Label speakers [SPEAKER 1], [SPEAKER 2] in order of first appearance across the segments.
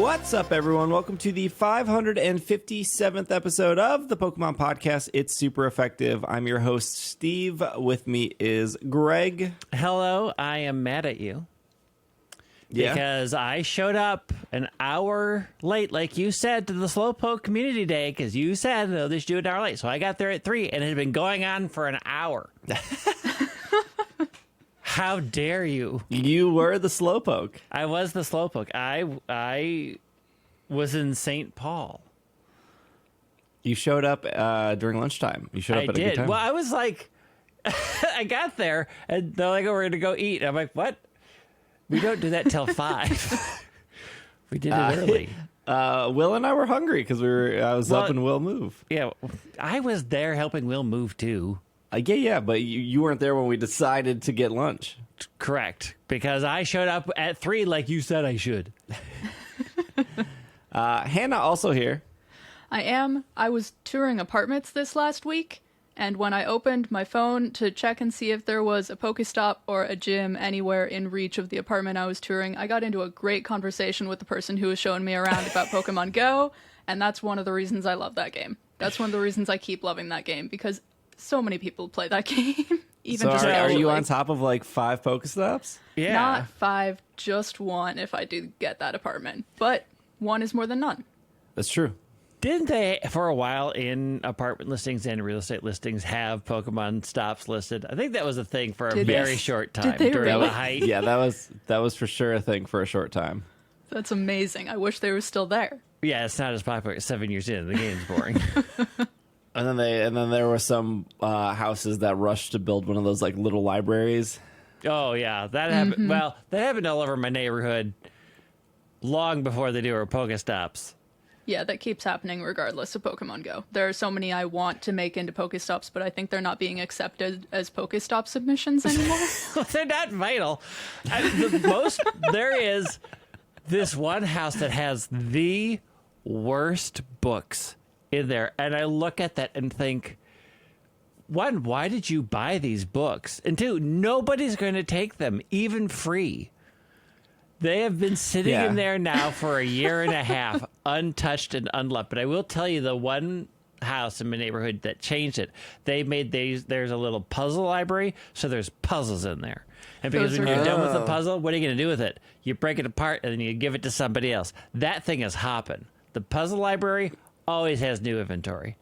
[SPEAKER 1] What's up, everyone? Welcome to the 557th episode of the Pokemon Podcast. It's super effective. I'm your host, Steve. With me is Greg.
[SPEAKER 2] Hello, I am mad at you.
[SPEAKER 1] Yeah?
[SPEAKER 2] Because I showed up an hour late, like you said, to the Slowpoke Community Day, because you said they should do it an hour late. So I got there at 3, and it had been going on for an hour. How dare you?
[SPEAKER 1] You were the Slowpoke.
[SPEAKER 2] I was the Slowpoke. I was in St. Paul.
[SPEAKER 1] You showed up during lunchtime. You showed up at a good time.
[SPEAKER 2] Well, I was like, I got there, and they're like, oh, we're going to go eat. I'm like, what? We don't do that till 5. We did it early.
[SPEAKER 1] Will and I were hungry because I was helping Will move.
[SPEAKER 2] Yeah, I was there helping Will move too.
[SPEAKER 1] Yeah, but you weren't there when we decided to get lunch.
[SPEAKER 2] Correct, because I showed up at 3 like you said I should.
[SPEAKER 1] Hannah also here.
[SPEAKER 3] I am. I was touring apartments this last week, and when I opened my phone to check and see if there was a Pokestop or a gym anywhere in reach of the apartment I was touring, I got into a great conversation with the person who was showing me around about Pokemon Go, and that's one of the reasons I love that game. That's one of the reasons I keep loving that game, because so many people play that game.
[SPEAKER 1] Even so are you on top of like 5 Pokestops?
[SPEAKER 2] Yeah.
[SPEAKER 3] Not 5, just 1 if I do get that apartment. But 1 is more than none.
[SPEAKER 1] That's true.
[SPEAKER 2] Didn't they, for a while, in apartment listings and real estate listings, have Pokemon stops listed? I think that was a thing for a very short time.
[SPEAKER 3] Did they
[SPEAKER 2] during
[SPEAKER 3] really?
[SPEAKER 2] the height.
[SPEAKER 1] Yeah, that was for sure a thing for a short time.
[SPEAKER 3] That's amazing. I wish they were still there.
[SPEAKER 2] Yeah, it's not as popular 7 years in. The game's boring.
[SPEAKER 1] And then there were some houses that rushed to build one of those like little libraries.
[SPEAKER 2] Oh yeah, that happened. Mm-hmm. Well, that happened all over my neighborhood long before they do our Pokestops.
[SPEAKER 3] Yeah, that keeps happening regardless of Pokemon Go. There are so many I want to make into Pokestops, but I think they're not being accepted as Pokestop submissions anymore.
[SPEAKER 2] They're not vital. There is this one house that has the worst books in there, and I look at that and think, one, why did you buy these books? And two, nobody's going to take them, even free. They have been sitting in there now for a year and a half, untouched and unloved. But I will tell you, the one house in my neighborhood that changed it, they made there's a little puzzle library, so there's puzzles in there. And because when you're done with the puzzle, what are you going to do with it? You break it apart and then you give it to somebody else. That thing is hopping. The puzzle library always has new inventory.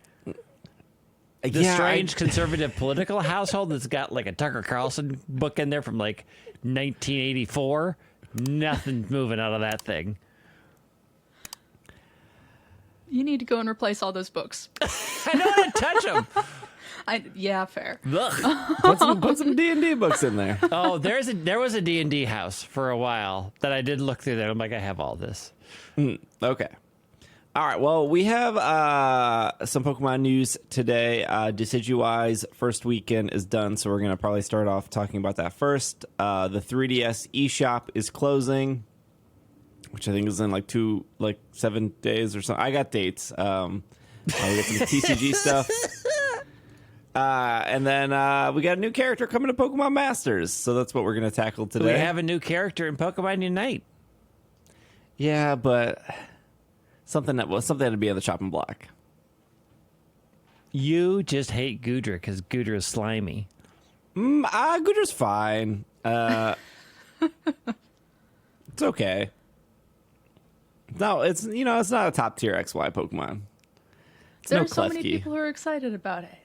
[SPEAKER 2] The strange conservative political household that's got like a Tucker Carlson book in there from like 1984. Nothing's moving out of that thing.
[SPEAKER 3] You need to go and replace all those books.
[SPEAKER 2] I don't want to touch them.
[SPEAKER 3] Yeah, fair.
[SPEAKER 1] Put some D&D books in there.
[SPEAKER 2] Oh, there was a D&D house for a while that I did look through there. I'm like, I have all this.
[SPEAKER 1] Okay. All right, well, we have some Pokemon news today. Decidueye's first weekend is done, so we're going to probably start off talking about that first. The 3DS eShop is closing, which I think is in like 7 days or something. I got dates. We got some TCG stuff. And then we got a new character coming to Pokemon Masters, so that's what we're going to tackle today.
[SPEAKER 2] We have a new character in Pokemon Unite.
[SPEAKER 1] Yeah, but something to be on the chopping block.
[SPEAKER 2] You just hate Goodra because Goodra is slimy.
[SPEAKER 1] Goodra's fine. It's okay. No, it's not a top tier XY Pokemon.
[SPEAKER 3] There are so many people who are excited about it.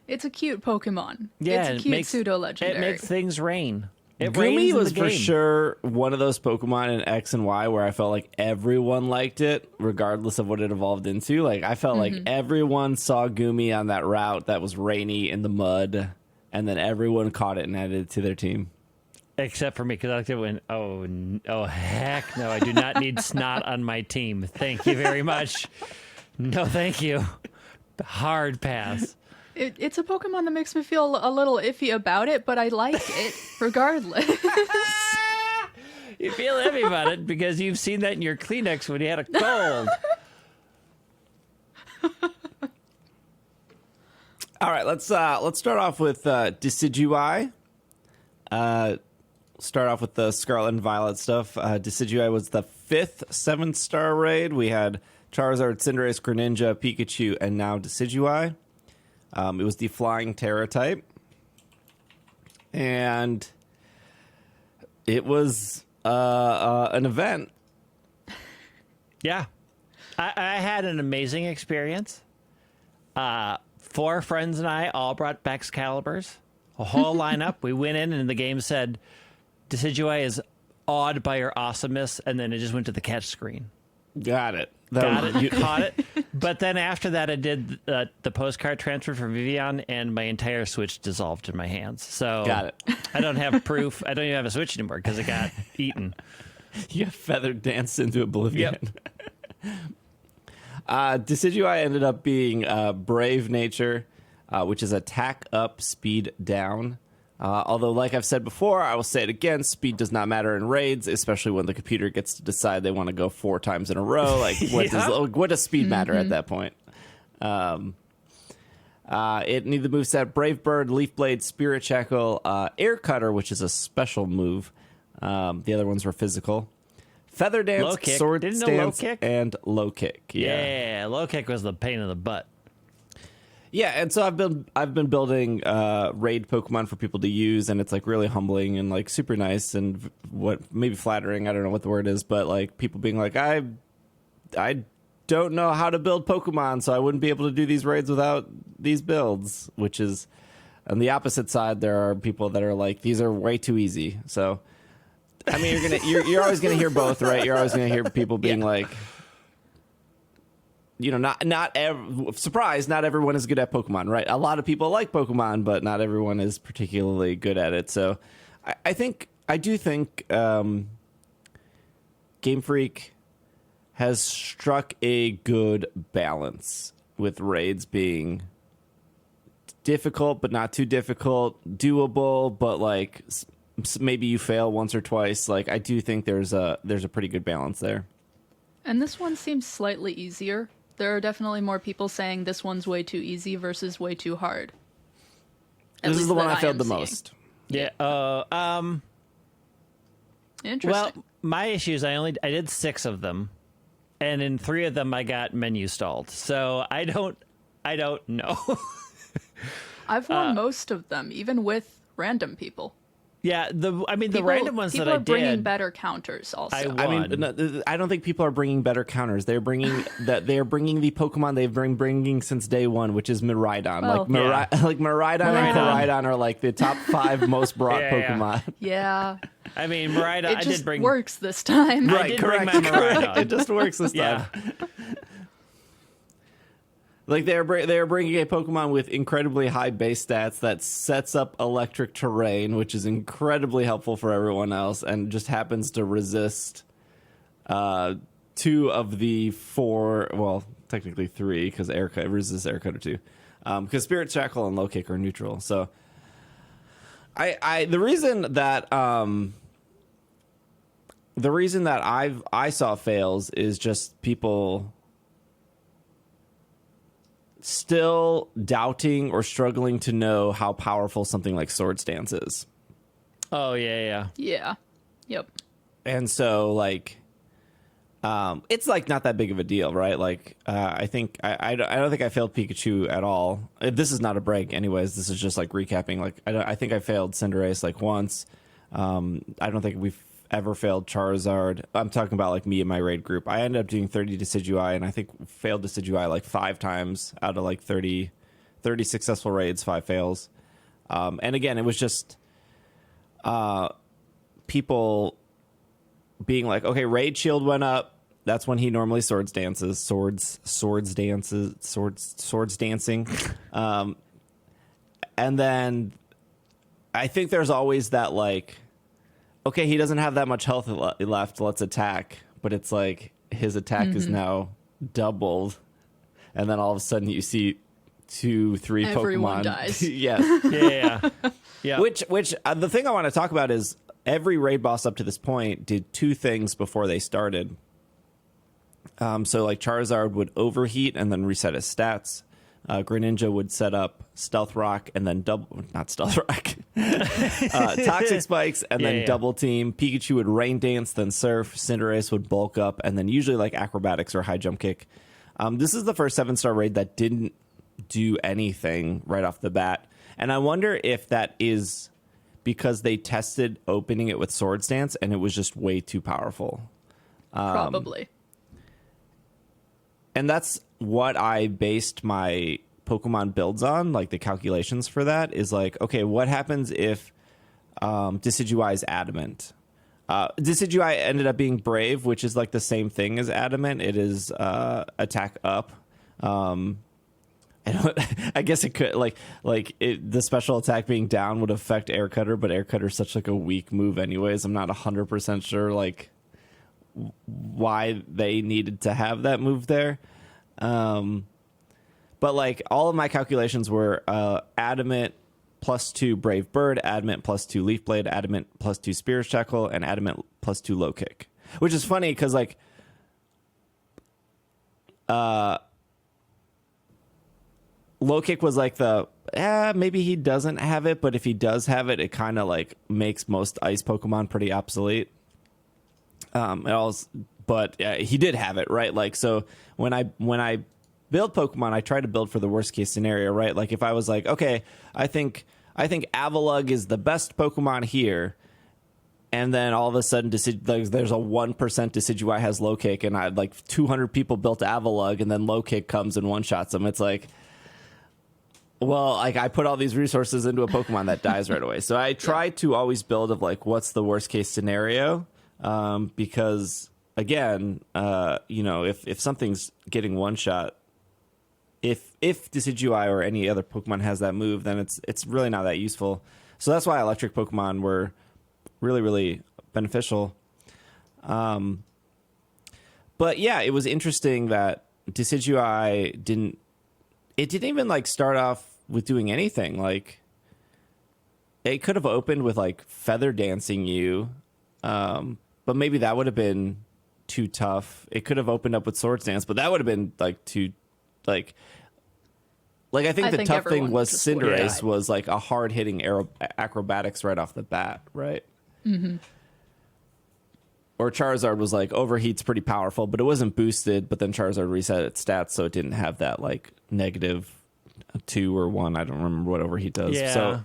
[SPEAKER 3] It's a cute Pokemon.
[SPEAKER 2] Yeah,
[SPEAKER 3] it's a cute pseudo-legendary.
[SPEAKER 2] It makes things rain.
[SPEAKER 1] Gumi was for sure one of those Pokemon in X and Y where I felt like everyone liked it, regardless of what it evolved into. Like I felt like everyone saw Gumi on that route that was rainy in the mud, and then everyone caught it and added it to their team.
[SPEAKER 2] Except for me, because I like it when, oh, heck no, I do not need Snot on my team. Thank you very much. No, thank you. Hard pass.
[SPEAKER 3] It's a Pokemon that makes me feel a little iffy about it, but I like it regardless.
[SPEAKER 2] You feel iffy about it because you've seen that in your Kleenex when you had a cold.
[SPEAKER 1] All right, let's start off with Decidueye. Start off with the Scarlet and Violet stuff. Decidueye was the fifth 7-star raid. We had Charizard, Cinderace, Greninja, Pikachu, and now Decidueye. It was the Flying Terra type. And it was an event.
[SPEAKER 2] Yeah. I had an amazing experience. 4 friends and I all brought Excaliburs. A whole lineup. We went in and the game said, Decidueye is awed by your awesomeness, and then it just went to the catch screen.
[SPEAKER 1] Got it.
[SPEAKER 2] Caught it. But then after that, I did the postcard transfer for Vivian, and my entire Switch dissolved in my hands. So
[SPEAKER 1] Got it.
[SPEAKER 2] I don't have proof. I don't even have a Switch anymore because it got eaten.
[SPEAKER 1] You feathered danced into oblivion.
[SPEAKER 2] Yep.
[SPEAKER 1] Decidueye ended up being Brave Nature, which is attack up, speed down. Although, like I've said before, I will say it again, speed does not matter in raids, especially when the computer gets to decide they want to go 4 times in a row. Like, what does speed matter at that point? It needed the moveset Brave Bird, Leaf Blade, Spirit Shackle, Air Cutter, which is a special move. The other ones were physical. Feather Dance, Sword Stance, and Low Kick.
[SPEAKER 2] Yeah, Low Kick was the pain in the butt.
[SPEAKER 1] Yeah, and so I've been building raid Pokemon for people to use, and it's like really humbling and like super nice and what maybe flattering. I don't know what the word is, but like people being like, I don't know how to build Pokemon, so I wouldn't be able to do these raids without these builds. Which is on the opposite side, there are people that are like, these are way too easy. So I mean, you're always gonna hear both, right? You're always gonna hear people being like, you know, surprise, not everyone is good at Pokemon, right? A lot of people like Pokemon, but not everyone is particularly good at it. So I do think Game Freak has struck a good balance with raids being difficult, but not too difficult, doable, but like maybe you fail once or twice. Like, I do think there's a pretty good balance there.
[SPEAKER 3] And this one seems slightly easier. There are definitely more people saying this one's way too easy versus way too hard.
[SPEAKER 1] This is the one I failed the most.
[SPEAKER 2] Yeah.
[SPEAKER 3] Interesting.
[SPEAKER 2] Well, my issue is I did 6 of them, and in 3 of them I got menu stalled. So I don't know.
[SPEAKER 3] I've won most of them, even with random people.
[SPEAKER 2] Yeah, the random ones that I did.
[SPEAKER 3] People are bringing better counters. Also,
[SPEAKER 1] I mean, I don't think people are bringing better counters. They're bringing the Pokemon they've been bringing since day one, which is Miraidon.
[SPEAKER 3] Well,
[SPEAKER 1] like Miraidon and Koraidon are like the top 5 most brought Pokemon.
[SPEAKER 3] Yeah.
[SPEAKER 2] I mean, Miraidon.
[SPEAKER 3] It
[SPEAKER 2] I
[SPEAKER 3] just
[SPEAKER 2] did bring
[SPEAKER 3] works this time.
[SPEAKER 1] Right, correct. It just works this time.
[SPEAKER 2] Yeah.
[SPEAKER 1] Like they're bringing a Pokemon with incredibly high base stats that sets up electric terrain, which is incredibly helpful for everyone else, and just happens to resist 2 of the 4. Well, technically 3, because it resists Air Cutter 2. Because Spirit Shackle and Low Kick are neutral. So, the reason that I saw fails is just people still doubting or struggling to know how powerful something like Sword Stance is.
[SPEAKER 2] Oh, yeah.
[SPEAKER 3] Yeah. Yep.
[SPEAKER 1] And so, like, it's, like, not that big of a deal, right? Like, I think, I don't think I failed Pikachu at all. This is not a break, anyways. This is just, like, recapping. Like, I think I failed Cinderace, like, once. I don't think we've ever failed Charizard. I'm talking about like me and my raid group. I ended up doing 30 Decidueye, and I think failed Decidueye like 5 times out of like 30 successful raids, 5 fails. And again, it was just people being like, okay, raid shield went up. That's when he normally swords dancing. And then I think there's always that like, okay, he doesn't have that much health left, let's attack. But it's like his attack is now doubled. And then all of a sudden you see 2, 3
[SPEAKER 3] Everyone
[SPEAKER 1] Pokemon.
[SPEAKER 3] dies.
[SPEAKER 1] Yes.
[SPEAKER 2] Yeah.
[SPEAKER 1] Which the thing I want to talk about is every raid boss up to this point did 2 things before they started. So like Charizard would overheat and then reset his stats. Greninja would set up Stealth Rock and then not Stealth Rock. Toxic Spikes, and then
[SPEAKER 2] Yeah.
[SPEAKER 1] Double Team. Pikachu would Rain Dance, then Surf. Cinderace would Bulk Up, and then usually like Acrobatics or High Jump Kick. This is the first 7-star raid that didn't do anything right off the bat. And I wonder if that is because they tested opening it with Swords Dance and it was just way too powerful.
[SPEAKER 3] Probably.
[SPEAKER 1] And that's what I based my Pokemon builds on, like the calculations for that is like, okay, what happens if Decidueye is Adamant? Decidueye ended up being Brave, which is like the same thing as Adamant. It is attack up. I guess it could the special attack being down would affect Air Cutter, but Air Cutter is such like a weak move anyways. I'm not 100% sure like why they needed to have that move there. But like all of my calculations were Adamant +2 Brave Bird, Adamant +2 Leaf Blade, Adamant +2 Spirit Shackle, and Adamant +2 Low Kick. Which is funny because like Low Kick was like the maybe he doesn't have it, but if he does have it, it kind of like makes most ice Pokemon pretty obsolete. He did have it, right? Like so when I build Pokemon, I try to build for the worst case scenario, right? Like if I was like, okay, I think Avalugg is the best Pokemon here, and then all of a sudden there's a 1% Decidueye has Low Kick, and I had like 200 people built Avalugg, and then Low Kick comes and one shots them. It's like, well, like I put all these resources into a Pokemon that dies right away. So I try to always build of like what's the worst case scenario, because again, if something's getting one shot. If Decidueye or any other Pokemon has that move, then it's really not that useful. So that's why electric Pokemon were really, really beneficial. But yeah, it was interesting that Decidueye didn't even like start off with doing anything. Like it could have opened with like Feather Dancing you, but maybe that would have been too tough. It could have opened up with Swords Dance, but that would have been like too like I think the tough thing was Cinderace was like a hard hitting acrobatics right off the bat, right? Mm-hmm. Or Charizard was like overheat's pretty powerful, but it wasn't boosted. But then Charizard reset its stats, so it didn't have that like -2 or 1. I don't remember what overheat does.
[SPEAKER 2] Yeah.
[SPEAKER 1] So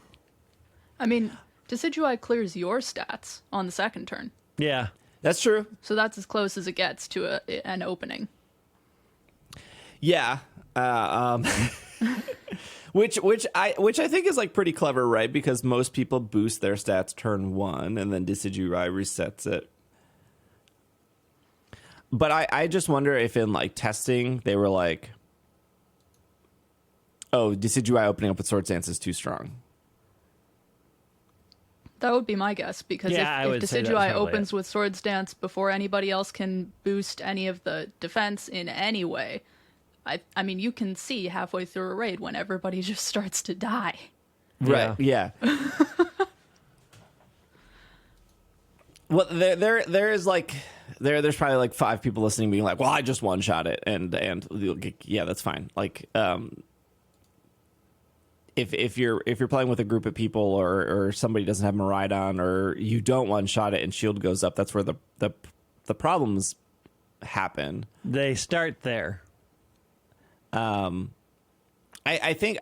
[SPEAKER 3] I mean, Decidueye clears your stats on the second turn.
[SPEAKER 2] Yeah.
[SPEAKER 1] that's true.
[SPEAKER 3] So that's as close as it gets to an opening.
[SPEAKER 1] Yeah. Which I think is like pretty clever, right? Because most people boost their stats turn 1 and then Decidueye resets it. But I just wonder if in like testing they were like, oh, Decidueye opening up with Swords Dance is too strong.
[SPEAKER 3] That would be my guess, because
[SPEAKER 2] Yeah, I
[SPEAKER 3] if
[SPEAKER 2] would say that's
[SPEAKER 3] Decidueye
[SPEAKER 2] probably
[SPEAKER 3] opens with Swords Dance before anybody else can boost any of the defense in any way, I mean, you can see halfway through a raid when everybody just starts to die.
[SPEAKER 1] Right. Yeah. Well, there's probably like 5 people listening being like, well, I just one shot it, and yeah, that's fine. Like, if you're playing with a group of people or somebody doesn't have Miraidon, or you don't one shot it and shield goes up, that's where the problems happen.
[SPEAKER 2] They start there.
[SPEAKER 1] I think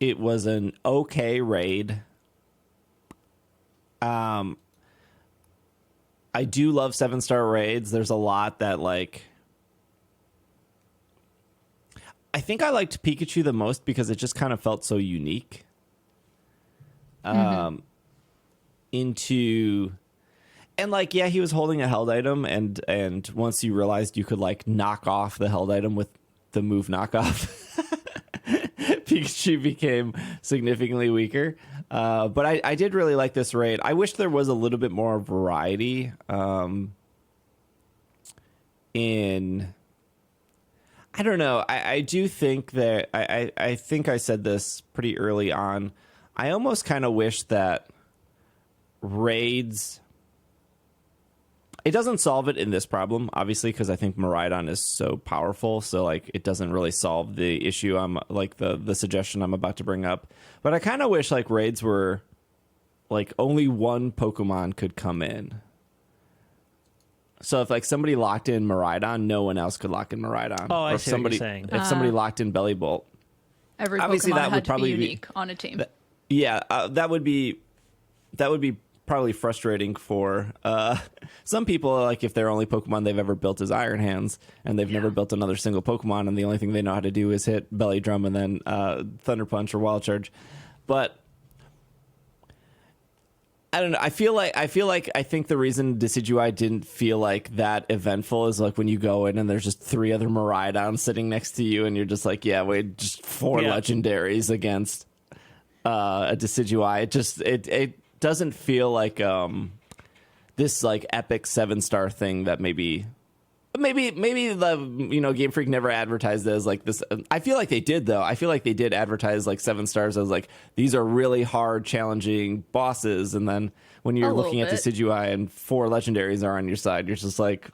[SPEAKER 1] it was an okay raid. I do love 7-star raids. There's a lot that like. I think I liked Pikachu the most because it just kind of felt so unique. And like, yeah, he was holding a held item, and once you realized you could like knock off the held item with the move knockoff, Pikachu became significantly weaker. But I did really like this raid. I wish there was a little bit more variety in. I don't know. I do think that I think I said this pretty early on. I almost kind of wish that raids. It doesn't solve it in this problem, obviously, because I think Miraidon is so powerful. So, like, it doesn't really solve the issue I'm, like, the suggestion I'm about to bring up. But I kind of wish, like, raids were, like, only one Pokemon could come in. So if, like, somebody locked in Miraidon, no one else could lock in Miraidon.
[SPEAKER 2] Oh, I
[SPEAKER 1] or if
[SPEAKER 2] see
[SPEAKER 1] somebody,
[SPEAKER 2] what you're saying.
[SPEAKER 1] If somebody locked in Bellybolt.
[SPEAKER 3] Every
[SPEAKER 1] Obviously,
[SPEAKER 3] Pokemon
[SPEAKER 1] that
[SPEAKER 3] had
[SPEAKER 1] would
[SPEAKER 3] to
[SPEAKER 1] probably
[SPEAKER 3] be
[SPEAKER 1] be-
[SPEAKER 3] unique on a team.
[SPEAKER 1] That would be probably frustrating for some people, like if their only Pokemon they've ever built is Iron Hands and they've never built another single Pokemon and the only thing they know how to do is hit Belly Drum and then Thunder Punch or Wild Charge. But I don't know. I think the reason Decidueye didn't feel like that eventful is like when you go in and there's just 3 other Miraidons sitting next to you and you're just like, yeah, wait, just 4 legendaries against a Decidueye. It doesn't feel like this like epic 7-star thing that maybe the Game Freak never advertised as like this. I feel like they did though. I feel like they did advertise like 7 stars as like these are really hard, challenging bosses. And then when you're looking at Decidueye and 4 legendaries are on your side, you're just like,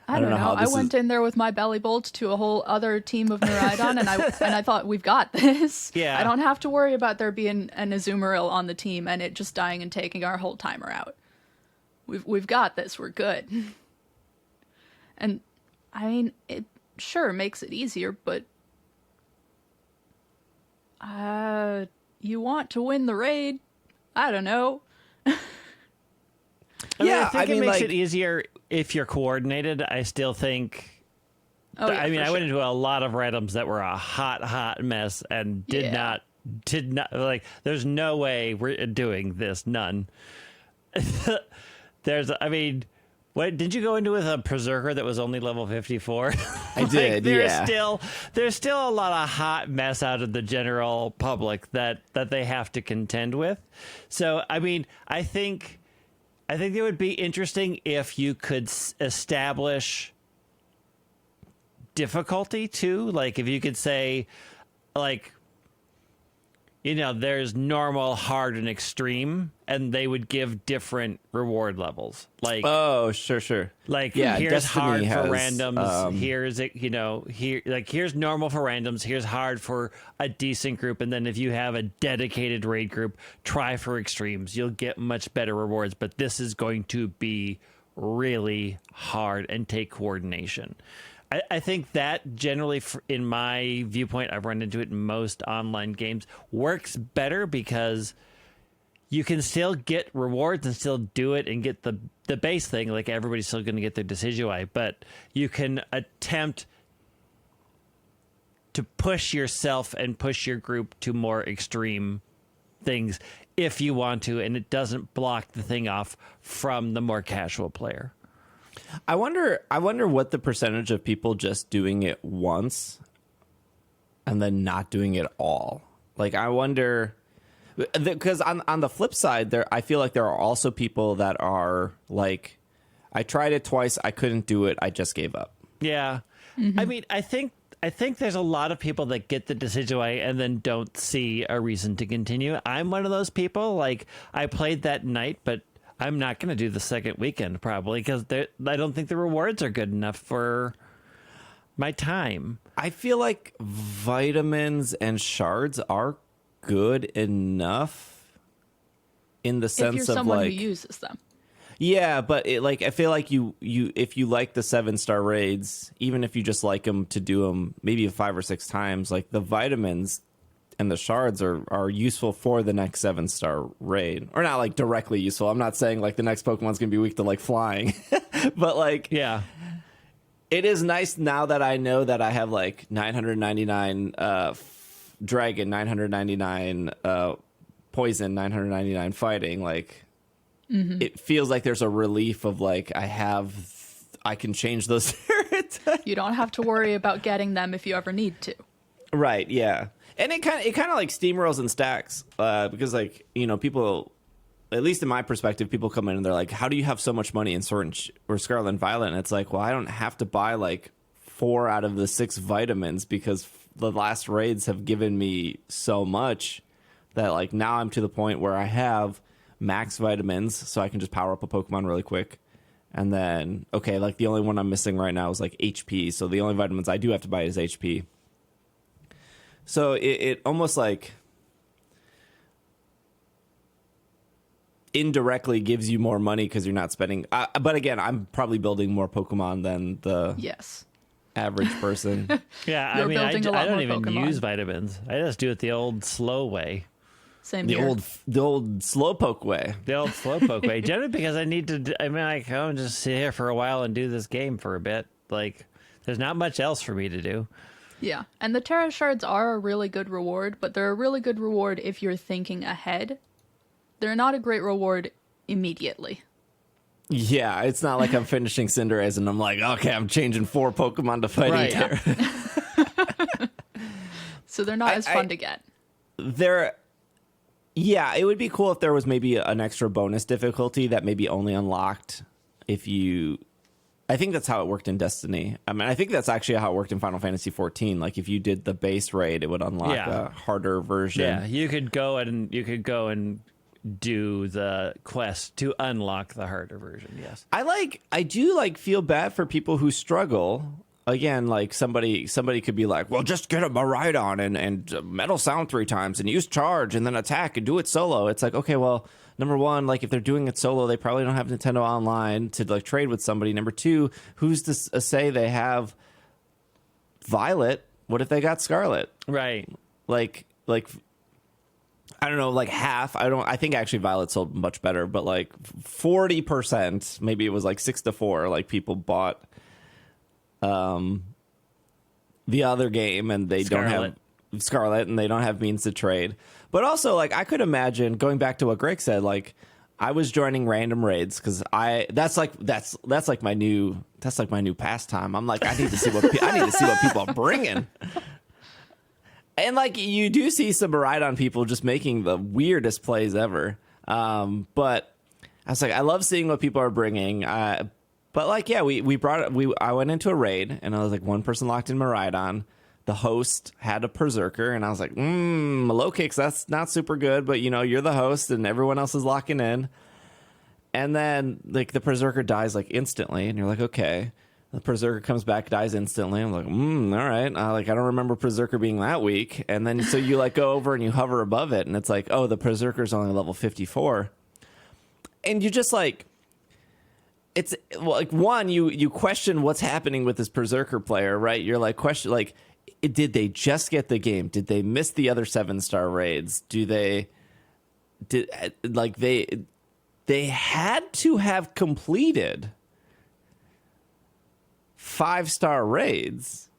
[SPEAKER 3] I don't know.
[SPEAKER 1] how
[SPEAKER 3] I went in there with my Bellybolt to a whole other team of Miraidon, and I thought we've got this.
[SPEAKER 2] Yeah.
[SPEAKER 3] I don't have to worry about there being an Azumarill on the team and it just dying and taking our whole timer out. We've got this. We're good. And I mean, it sure makes it easier, but you want to win the raid? I don't know.
[SPEAKER 2] I think it makes it easier if you're coordinated. I still think.
[SPEAKER 3] Oh, yeah,
[SPEAKER 2] I
[SPEAKER 3] for
[SPEAKER 2] went
[SPEAKER 3] sure.
[SPEAKER 2] into a lot of randoms that were a hot mess and did not like. There's no way we're doing this. None. What did you go into with a Berserker that was only level 54?
[SPEAKER 1] I did.
[SPEAKER 2] There's still a lot of hot mess out of the general public that they have to contend with. So I mean, I think it would be interesting if you could establish difficulty too. Like if you could say, like, there's normal, hard, and extreme, and they would give different reward levels. Like,
[SPEAKER 1] oh, sure.
[SPEAKER 2] Like,
[SPEAKER 1] yeah,
[SPEAKER 2] here's
[SPEAKER 1] Destiny
[SPEAKER 2] hard
[SPEAKER 1] has,
[SPEAKER 2] for randoms. Here's here's normal for randoms. Here's hard for a decent group. And then if you have a dedicated raid group, try for extremes. You'll get much better rewards. But this is going to be really hard and take coordination. I think that generally, in my viewpoint, I've run into it in most online games, works better because you can still get rewards and still do it and get the base thing. Like everybody's still going to get their Decidueye, but you can attempt to push yourself and push your group to more extreme things if you want to, and it doesn't block the thing off from the more casual player.
[SPEAKER 1] I wonder what the percentage of people just doing it once and then not doing it all. Like, I wonder, because on the flip side, I feel like there are also people that are like, I tried it twice, I couldn't do it, I just gave up.
[SPEAKER 2] Yeah. Mm-hmm. I mean, I think there's a lot of people that get the Decidueye and then don't see a reason to continue. I'm one of those people. Like, I played that night, but I'm not going to do the second weekend probably because I don't think the rewards are good enough for my time.
[SPEAKER 1] I feel like vitamins and shards are good enough in the sense
[SPEAKER 3] if you're
[SPEAKER 1] of
[SPEAKER 3] someone
[SPEAKER 1] like
[SPEAKER 3] who uses them.
[SPEAKER 1] Yeah, but I feel like you if you like the 7-star raids, even if you just like them to do them maybe 5 or 6 times, like the vitamins and the shards are useful for the next 7-star raid. Or not like directly useful. I'm not saying like the next Pokemon's going to be weak to like flying. But like,
[SPEAKER 2] yeah.
[SPEAKER 1] It is nice now that I know that I have like 999 dragon, 999 poison, 999 fighting. Like, it feels like there's a relief of like I can change those.
[SPEAKER 3] You don't have to worry about getting them if you ever need to.
[SPEAKER 1] Right, yeah. And it kind of like steamrolls and stacks because like, people, at least in my perspective, people come in and they're like, how do you have so much money in Sword or Scarlet and Violet? And it's like, well, I don't have to buy like 4 out of the 6 vitamins because the last raids have given me so much that like now I'm to the point where I have max vitamins so I can just power up a Pokemon really quick. And then, okay, like the only one I'm missing right now is like HP. So the only vitamins I do have to buy is HP. So it almost like indirectly gives you more money because you're not spending. But again, I'm probably building more Pokemon than the
[SPEAKER 3] Yes.
[SPEAKER 1] average person.
[SPEAKER 2] Yeah, I
[SPEAKER 3] You're
[SPEAKER 2] mean, I
[SPEAKER 3] building a lot
[SPEAKER 2] don't
[SPEAKER 3] more
[SPEAKER 2] even
[SPEAKER 3] Pokemon.
[SPEAKER 2] use vitamins. I just do it the old slow way.
[SPEAKER 3] Same
[SPEAKER 1] the
[SPEAKER 3] here.
[SPEAKER 1] old slowpoke way.
[SPEAKER 2] The old slowpoke way. Generally because I need to, I mean, I can just sit here for a while and do this game for a bit. Like, there's not much else for me to do.
[SPEAKER 3] Yeah, and the Terra Shards are a really good reward, but they're a really good reward if you're thinking ahead. They're not a great reward immediately.
[SPEAKER 1] Yeah, it's not like I'm finishing Cinderace and I'm like, okay, I'm changing 4 Pokemon to fighting
[SPEAKER 2] Right.
[SPEAKER 1] Terra.
[SPEAKER 3] So they're not as fun to get.
[SPEAKER 1] Yeah, it would be cool if there was maybe an extra bonus difficulty that maybe only unlocked if you... I think that's how it worked in Destiny. I mean, I think that's actually how it worked in Final Fantasy XIV. Like, if you did the base raid, it would unlock a harder version.
[SPEAKER 2] Yeah, you could go and do the quest to unlock the harder version. Yes.
[SPEAKER 1] I do feel bad for people who struggle. Again, like somebody could be like, well, just get a Miraidon and Metal Sound 3 times and use charge and then attack and do it solo. It's like, okay, well, number one, like if they're doing it solo, they probably don't have Nintendo Online to like trade with somebody. Number two, who's to say they have Violet? What if they got Scarlet?
[SPEAKER 2] Right.
[SPEAKER 1] Like I don't know, like half. I think actually Violet sold much better, but like 40%, maybe it was like 6-4. Like people bought the other game and they don't have Scarlet and they don't have means to trade. But also, like, I could imagine going back to what Greg said, like I was joining random raids because that's like my new pastime. I'm like, I need to see what people are bringing. And like you do see some Miraidon people just making the weirdest plays ever. But I was like, I love seeing what people are bringing. But like, yeah, I went into a raid and I was like, one person locked in Miraidon. The host had a Berserker, and I was like, low kicks, that's not super good, but, you know, you're the host, and everyone else is locking in. And then, like, the Berserker dies, like, instantly, and you're like, okay. The Berserker comes back, dies instantly. I'm like, all right. I don't remember Berserker being that weak. And then, so you, like, go over and you hover above it, and it's like, oh, the Berserker's only level 54. And you just, like... It's, well, like, one, you question what's happening with this Berserker player, right? You're like, did they just get the game? Did they miss the other 7-star raids? They had to have completed 5-star raids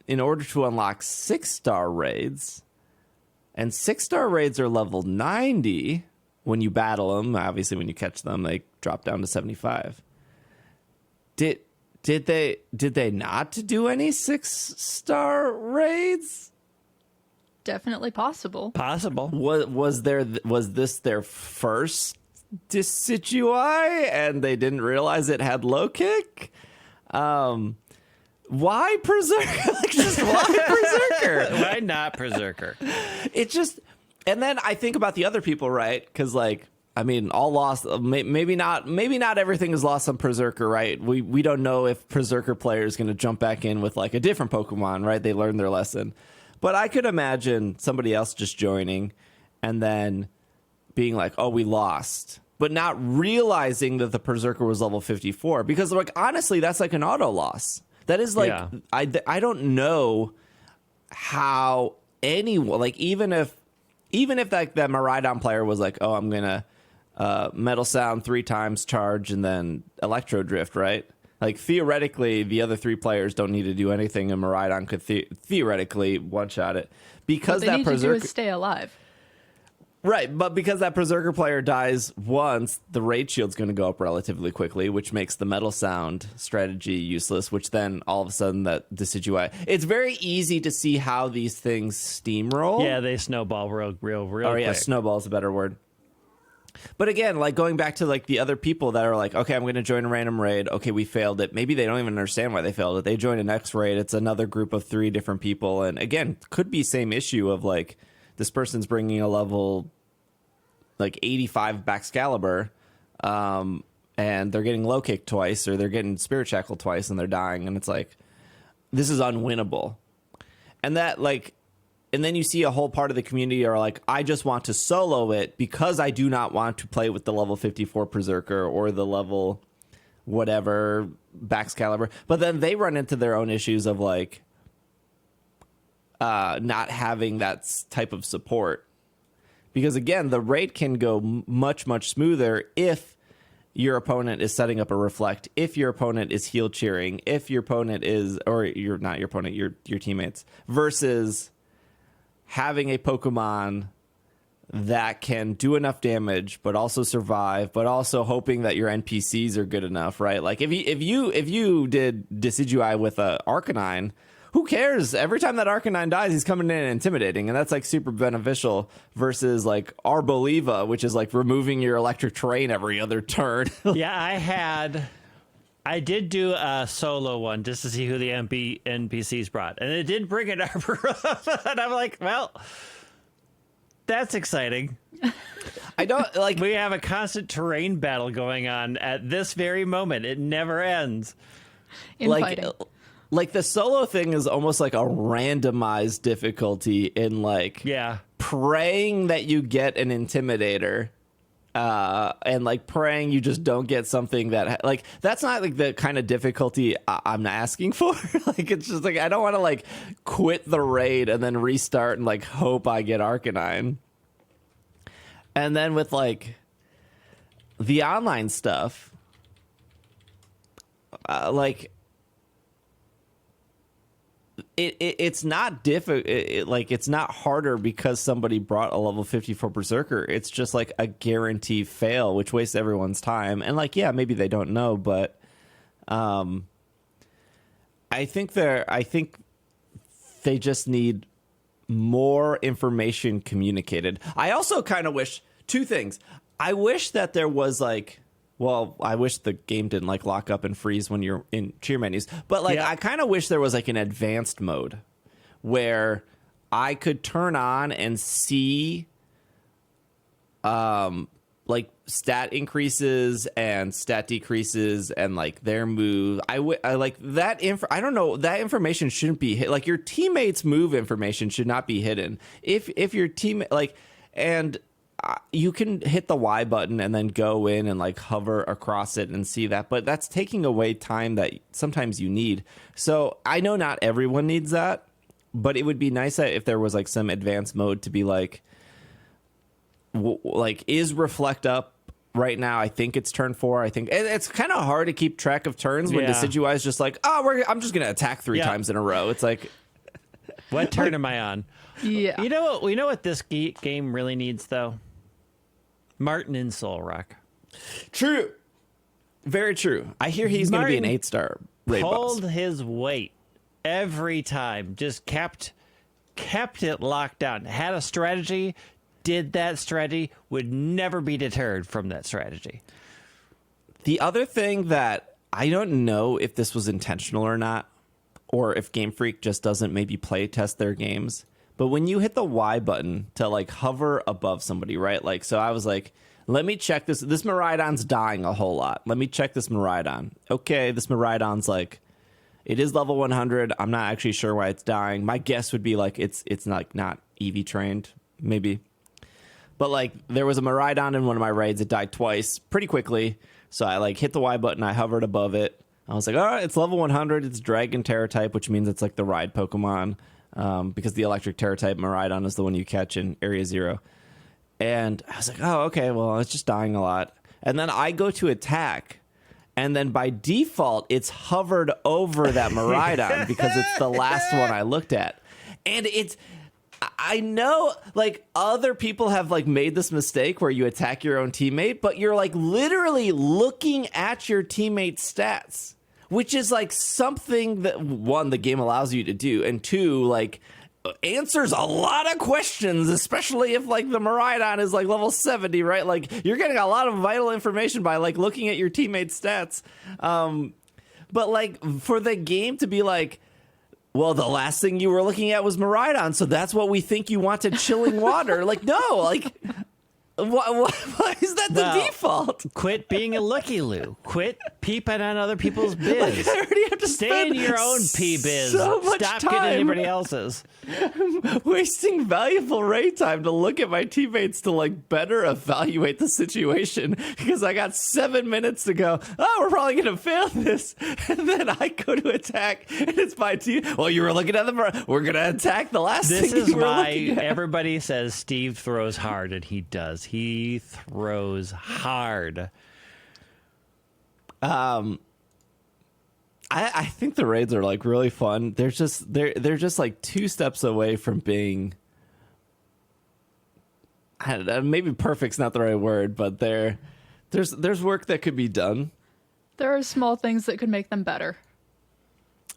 [SPEAKER 1] in order to unlock 6-star raids. And 6-star raids are level 90 when you battle them. Obviously, when you catch them, they drop down to 75. Did they not do any 6-star raids?
[SPEAKER 3] Definitely possible.
[SPEAKER 2] Possible.
[SPEAKER 1] Was this their first Decidueye and they didn't realize it had low kick? Why Berserker? Like, just why Berserker?
[SPEAKER 2] Why not Berserker?
[SPEAKER 1] It just, and then I think about the other people, right? Because like, I mean, all lost. Maybe not everything is lost on Berserker, right? We don't know if Berserker player is going to jump back in with like a different Pokemon, right? They learned their lesson. But I could imagine somebody else just joining and then being like, oh, we lost. But not realizing that the Berserker was level 54. Because like, honestly, that's like an auto loss. That is like, yeah. I don't know how anyone, like even if like that Miraidon player was like, oh, I'm going to Metal Sound 3 times, charge, and then Electro Drift, right? Like, theoretically, the other 3 players don't need to do anything, and Miraidon could theoretically one-shot it. Because
[SPEAKER 3] what they need to do is stay alive.
[SPEAKER 1] Right, but because that Berserker player dies once, the raid shield's going to go up relatively quickly, which makes the Metal Sound strategy useless, which then, all of a sudden, that Decidueye... It's very easy to see how these things steamroll.
[SPEAKER 2] Yeah, they snowball real quick.
[SPEAKER 1] Oh, yeah, snowball is a better word. But again, like going back to like the other people that are like, okay, I'm going to join a random raid. Okay, we failed it. Maybe they don't even understand why they failed it. They join a next raid. It's another group of 3 different people. And again, could be same issue of like this person's bringing a level like 85 Baxcalibur. and they're getting low kick twice, or they're getting spirit shackle twice, and they're dying, and it's like, this is unwinnable. And that, like, and then you see a whole part of the community are like, I just want to solo it because I do not want to play with the level 54 Berserker or the level whatever Baxcalibur. But then they run into their own issues of like not having that type of support. Because again, the raid can go much, much smoother if your opponent is setting up a reflect, if your opponent is heal cheering, if your opponent is, or you're not your opponent, your teammates, versus having a Pokemon that can do enough damage, but also survive, but also hoping that your NPCs are good enough, right? Like if you did Decidueye with a Arcanine, who cares? Every time that Arcanine dies, he's coming in and intimidating, and that's like super beneficial versus like Arboliva, which is like removing your electric terrain every other turn.
[SPEAKER 2] Yeah, I did do a solo one just to see who the NPCs brought, and it did bring an Arbor, and I'm like, well, that's exciting.
[SPEAKER 1] I don't like.
[SPEAKER 2] We have a constant terrain battle going on at this very moment. It never ends.
[SPEAKER 3] Infighting.
[SPEAKER 1] Like the solo thing is almost like a randomized difficulty in like praying that you get an Intimidator, and like praying you just don't get something that like that's not like the kind of difficulty I'm not asking for. Like it's just like I don't want to like quit the raid and then restart and like hope I get Arcanine. And then with like the online stuff, like. It's not difficult. Like it's not harder because somebody brought a level 54 Berserker. It's just like a guarantee fail, which wastes everyone's time. And like, yeah, maybe they don't know, but I think they just need more information communicated. I also kind of wish two things. I wish that there was like. Well, I wish the game didn't like lock up and freeze when you're in cheer menus. But like, I kind of wish there was like an advanced mode where I could turn on and see like stat increases and stat decreases and like their move. I like that. I don't know. That information shouldn't be hit. Like your teammates' move information should not be hidden. If your team like and. You can hit the Y button and then go in and like hover across it and see that, but that's taking away time that sometimes you need. So I know not everyone needs that, but it would be nice that if there was like some advanced mode to be like is reflect up right now. I think it's turn 4. I think it's kind of hard to keep track of turns when Decidueye is just like, I'm just going to attack 3 times in a row. It's like,
[SPEAKER 2] what turn am I on?
[SPEAKER 3] Yeah.
[SPEAKER 2] You know what? We know what this game really needs though. Martin in Soul Rock.
[SPEAKER 1] True. Very true. I hear he's going to be an 8-star raid boss.
[SPEAKER 2] Pulled his weight every time. Just kept it locked down. Had a strategy, did that strategy, would never be deterred from that strategy.
[SPEAKER 1] The other thing that I don't know if this was intentional or not, or if Game Freak just doesn't maybe play test their games, but when you hit the Y button to like hover above somebody, right? Like, so I was like, let me check this. This Miraidon's dying a whole lot. Let me check this Miraidon. Okay, this Miraidon's like, it is level 100. I'm not actually sure why it's dying. My guess would be like it's like not EV trained, maybe. But like there was a Miraidon in one of my raids. It died twice pretty quickly. So I like hit the Y button. I hovered above it. I was like, all right, it's level 100. It's Dragon Terra type, which means it's like the ride Pokemon. Because the electric Terra type Miraidon is the one you catch in Area 0. And I was like, oh, okay, well, it's just dying a lot. And then I go to attack, and then by default, it's hovered over that Miraidon because it's the last one I looked at. And I know, like, other people have, like, made this mistake where you attack your own teammate, but you're, like, literally looking at your teammate's stats. Which is like something that, one, the game allows you to do, and two, like answers a lot of questions, especially if like the Miraidon is like level 70, right? Like you're getting a lot of vital information by like looking at your teammate's stats. But like for the game to be like, well, the last thing you were looking at was Miraidon, so that's what we think you wanted, chilling water. Like, no, like Why is that the
[SPEAKER 2] Well,
[SPEAKER 1] default?
[SPEAKER 2] Quit being a looky-loo. Quit peeping on other people's biz.
[SPEAKER 1] I already have to
[SPEAKER 2] Stay in
[SPEAKER 1] spend
[SPEAKER 2] your own pee biz.
[SPEAKER 1] so much
[SPEAKER 2] Stop
[SPEAKER 1] time
[SPEAKER 2] getting anybody else's.
[SPEAKER 1] wasting valuable raid time to look at my teammates to like better evaluate the situation because I got 7 minutes to go. Oh, we're probably gonna fail this, and then I go to attack, and it's my team. Well, you were looking at the. We're gonna attack the last
[SPEAKER 2] This
[SPEAKER 1] thing
[SPEAKER 2] is
[SPEAKER 1] you were
[SPEAKER 2] why
[SPEAKER 1] looking at.
[SPEAKER 2] everybody says Steve throws hard, and he does. He throws hard.
[SPEAKER 1] I think the raids are like really fun. They're just like 2 steps away from being. I don't know, maybe perfect's not the right word, but there's work that could be done.
[SPEAKER 3] There are small things that could make them better.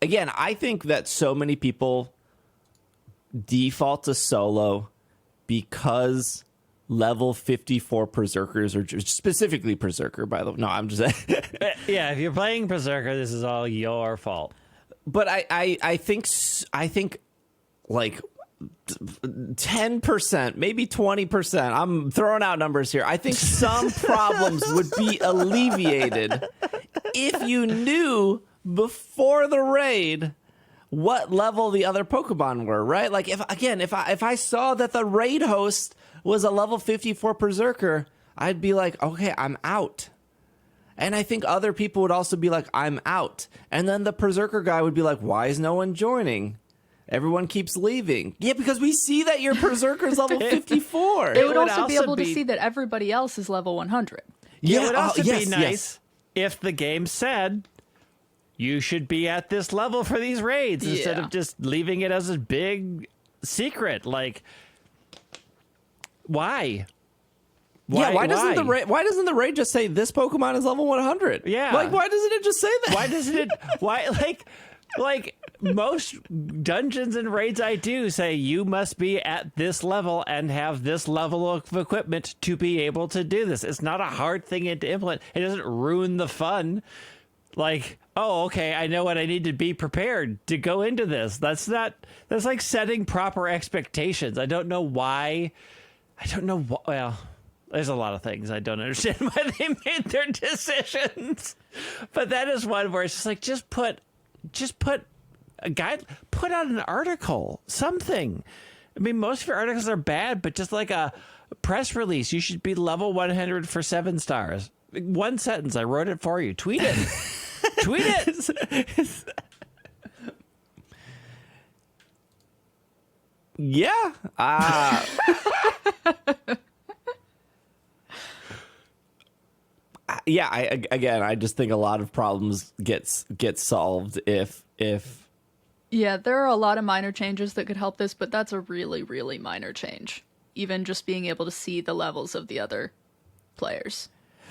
[SPEAKER 1] Again, I think that so many people default to solo because level 54 berserkers, or specifically berserker, by the way. No, I'm just
[SPEAKER 2] Yeah, if you're playing Berserker, this is all your fault.
[SPEAKER 1] but I think like 10%, maybe 20%. I'm throwing out numbers here. I think some problems would be alleviated if you knew before the raid what level the other Pokemon were, right? Like if I saw that the raid host was a level 54 berserker, I'd be like, okay, I'm out. And I think other people would also be like, I'm out. And then the berserker guy would be like, why is no one joining? Everyone keeps leaving. Yeah, because we see that your berserker's level 54.
[SPEAKER 3] It would
[SPEAKER 2] would
[SPEAKER 3] also be
[SPEAKER 2] also
[SPEAKER 3] able to
[SPEAKER 2] be-
[SPEAKER 3] see that everybody else is level 100.
[SPEAKER 2] It would also
[SPEAKER 1] yes,
[SPEAKER 2] be nice if the game said you should be at this level for these raids instead
[SPEAKER 3] Yeah.
[SPEAKER 2] of just leaving it as a big secret. Like, why?
[SPEAKER 1] Why doesn't the raid just say this Pokemon is level 100?
[SPEAKER 2] Yeah.
[SPEAKER 1] Like, why doesn't it just say that?
[SPEAKER 2] Why doesn't it? Why like most dungeons and raids I do say you must be at this level and have this level of equipment to be able to do this. It's not a hard thing to implement. It doesn't ruin the fun. Like, oh, okay, I know what I need to be prepared to go into this. That's like setting proper expectations. I don't know why. Well, there's a lot of things I don't understand why they made their decisions. But that is one where it's just like, just put a guide, put out an article, something. I mean, most of your articles are bad, but just like a press release, you should be level 100 for 7 stars. One sentence, I wrote it for you. Tweet it. Tweet it.
[SPEAKER 1] Yeah. Yeah, I just think a lot of problems get solved if
[SPEAKER 3] Yeah, there are a lot of minor changes that could help this, but that's a really, really minor change. Even just being able to see the levels of the other players.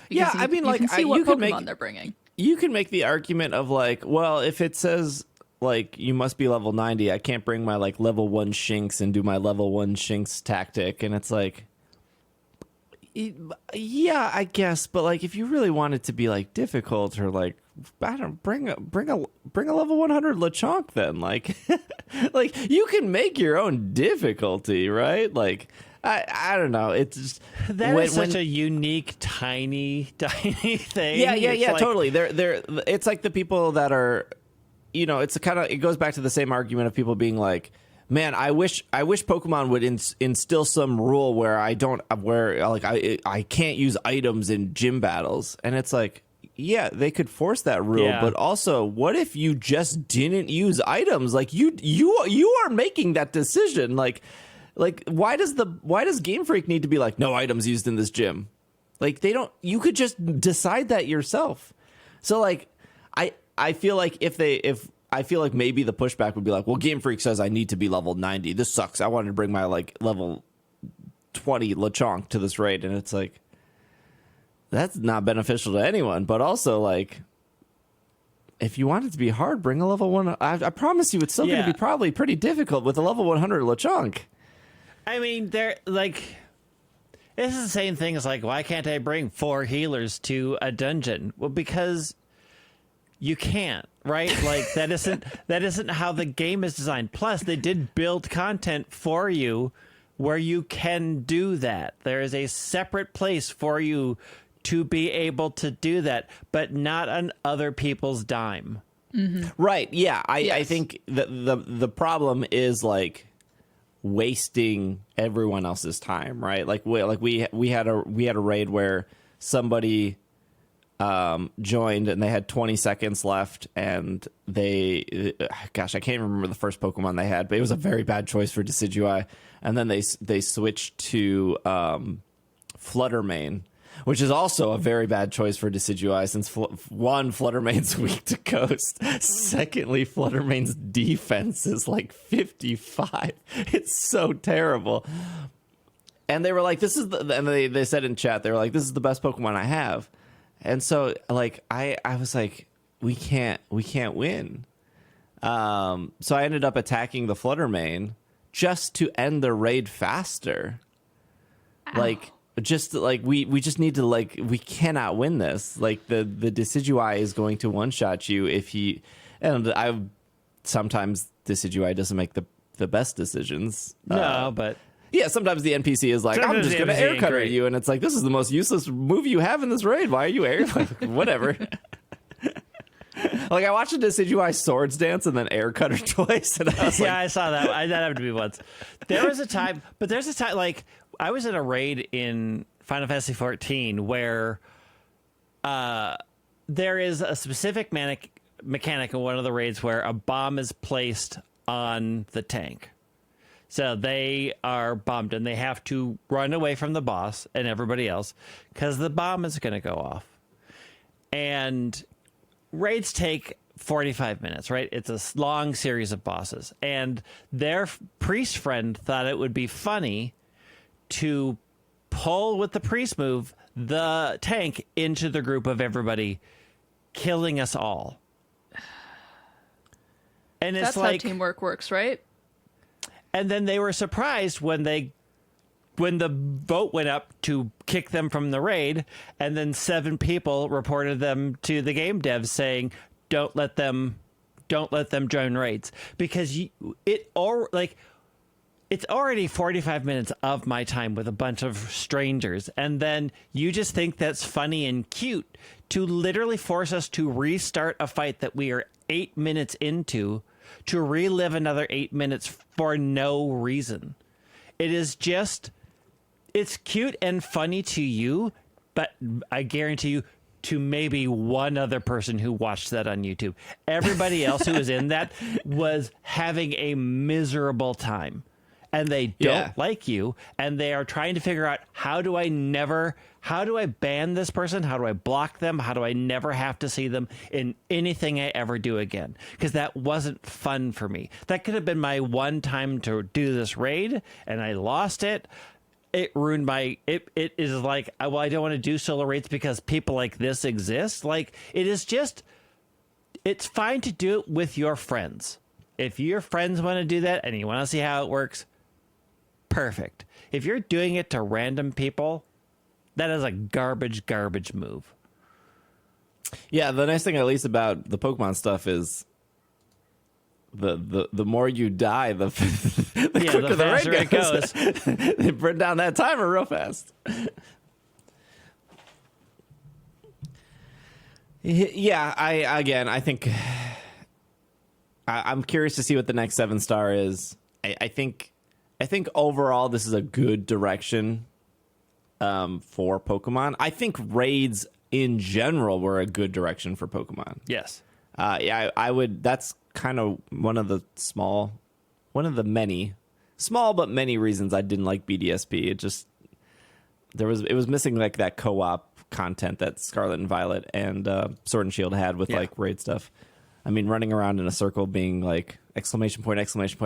[SPEAKER 1] Yeah,
[SPEAKER 3] Because
[SPEAKER 1] I mean,
[SPEAKER 3] you
[SPEAKER 1] like,
[SPEAKER 3] can see
[SPEAKER 1] you
[SPEAKER 3] what
[SPEAKER 1] could
[SPEAKER 3] Pokemon
[SPEAKER 1] make-
[SPEAKER 3] they're bringing.
[SPEAKER 1] you can make the argument of like, well, if it says like you must be level 90, I can't bring my like level 1 Shinx and do my level 1 Shinx tactic, and it's like, yeah, I guess, but like if you really want it to be like difficult or like, I don't bring a level 100 Lechonk then, like like you can make your own difficulty, right? Like I don't know, it's just,
[SPEAKER 2] That is such a unique, tiny thing.
[SPEAKER 1] yeah,
[SPEAKER 2] It's like-
[SPEAKER 1] totally. They're it's like the people that are, you know, it's it goes back to the same argument of people being like, man, I wish Pokemon would instill some rule where I can't use items in gym battles, and it's like, yeah, they could force that rule,
[SPEAKER 2] Yeah.
[SPEAKER 1] but also, what if you just didn't use items? Like you are making that decision. Like why does Game Freak need to be like, no items used in this gym? Like they don't. You could just decide that yourself. So like, I feel like I feel like maybe the pushback would be like, well, Game Freak says I need to be level 90. This sucks. I wanted to bring my like level 20 Lechonk to this raid, and it's like, that's not beneficial to anyone. But also, like, if you want it to be hard, bring a level 1. I promise you, it's still going
[SPEAKER 2] Yeah.
[SPEAKER 1] to be probably pretty difficult with a level 100 Lechonk.
[SPEAKER 2] I mean, they're like, this is the same thing as like, why can't I bring 4 healers to a dungeon? Well, because you can't, right? Like that isn't how the game is designed. Plus, they did build content for you where you can do that. There is a separate place for you to be able to do that, but not on other people's dime.
[SPEAKER 1] Right. Yeah. I
[SPEAKER 3] Yes.
[SPEAKER 1] think the problem is like wasting everyone else's time, right? Like we had a raid where somebody joined and they had 20 seconds left, and I can't remember the first Pokemon they had, but it was a very bad choice for Decidueye. And then they switched to Fluttermane, which is also a very bad choice for Decidueye, since one, Fluttermane's weak to Ghost. Secondly, Fluttermane's defense is like 55. It's so terrible. And they were like, and they said in chat, they were like, this is the best Pokemon I have. And so like, I was like, we can't win. So I ended up attacking the Fluttermane just to end the raid faster.
[SPEAKER 3] Ow.
[SPEAKER 1] Like, just like we just need to, like, we cannot win this. Like the Decidueye is going to one shot you if he, and sometimes Decidueye doesn't make the best decisions.
[SPEAKER 2] No, but
[SPEAKER 1] Yeah, sometimes the NPC is like, I'm
[SPEAKER 2] Sometimes
[SPEAKER 1] just
[SPEAKER 2] the
[SPEAKER 1] going to
[SPEAKER 2] NPC
[SPEAKER 1] air
[SPEAKER 2] ain't
[SPEAKER 1] cutter
[SPEAKER 2] great.
[SPEAKER 1] you, and it's like, this is the most useless move you have in this raid. Why are you air? Whatever. Like, I watched a Decidueye swords dance and then air cutter twice, and I was
[SPEAKER 2] yeah,
[SPEAKER 1] like,
[SPEAKER 2] I saw that. That happened to me once. There's a time, like, I was in a raid in Final Fantasy 14 where there is a specific mechanic in one of the raids where a bomb is placed on the tank. So they are bombed and they have to run away from the boss and everybody else because the bomb is going to go off. And raids take 45 minutes, right? It's a long series of bosses. And their priest friend thought it would be funny to pull with the priest move the tank into the group of everybody, killing us all. And it's
[SPEAKER 3] That's
[SPEAKER 2] like
[SPEAKER 3] how teamwork works, right?
[SPEAKER 2] and then they were surprised when the vote went up to kick them from the raid, and then 7 people reported them to the game devs saying, don't let them join raids, because it's already 45 minutes of my time with a bunch of strangers, and then you just think that's funny and cute to literally force us to restart a fight that we are 8 minutes into, to relive another 8 minutes for no reason. It is just, it's cute and funny to you, but I guarantee you, to maybe one other person who watched that on YouTube. Everybody else who was in that was having a miserable time. And they don't like you, and they are trying to figure out, how do I ban this person? How do I block them? How do I never have to see them in anything I ever do again? Because that wasn't fun for me. That could have been my one time to do this raid, and I lost it. It ruined it is like, well, I don't want to do solo raids because people like this exist. Like, it's fine to do it with your friends. If your friends want to do that and you want to see how it works, perfect. If you're doing it to random people, that is a garbage move.
[SPEAKER 1] yeah. The nice thing, at least, about the Pokemon stuff is the more you die, the quicker the
[SPEAKER 2] faster
[SPEAKER 1] raid
[SPEAKER 2] it goes.
[SPEAKER 1] They burn down that timer real fast. Yeah, I think I'm curious to see what the next 7-star is. I think overall this is a good direction for Pokemon. I think raids in general were a good direction for Pokemon.
[SPEAKER 2] Yes.
[SPEAKER 1] Yeah, I would. That's kind of one of the many small but many reasons I didn't like BDSP. It was missing like that co-op content that Scarlet and Violet and Sword and Shield had with like raid stuff. I mean, running around in a circle being like exclamation point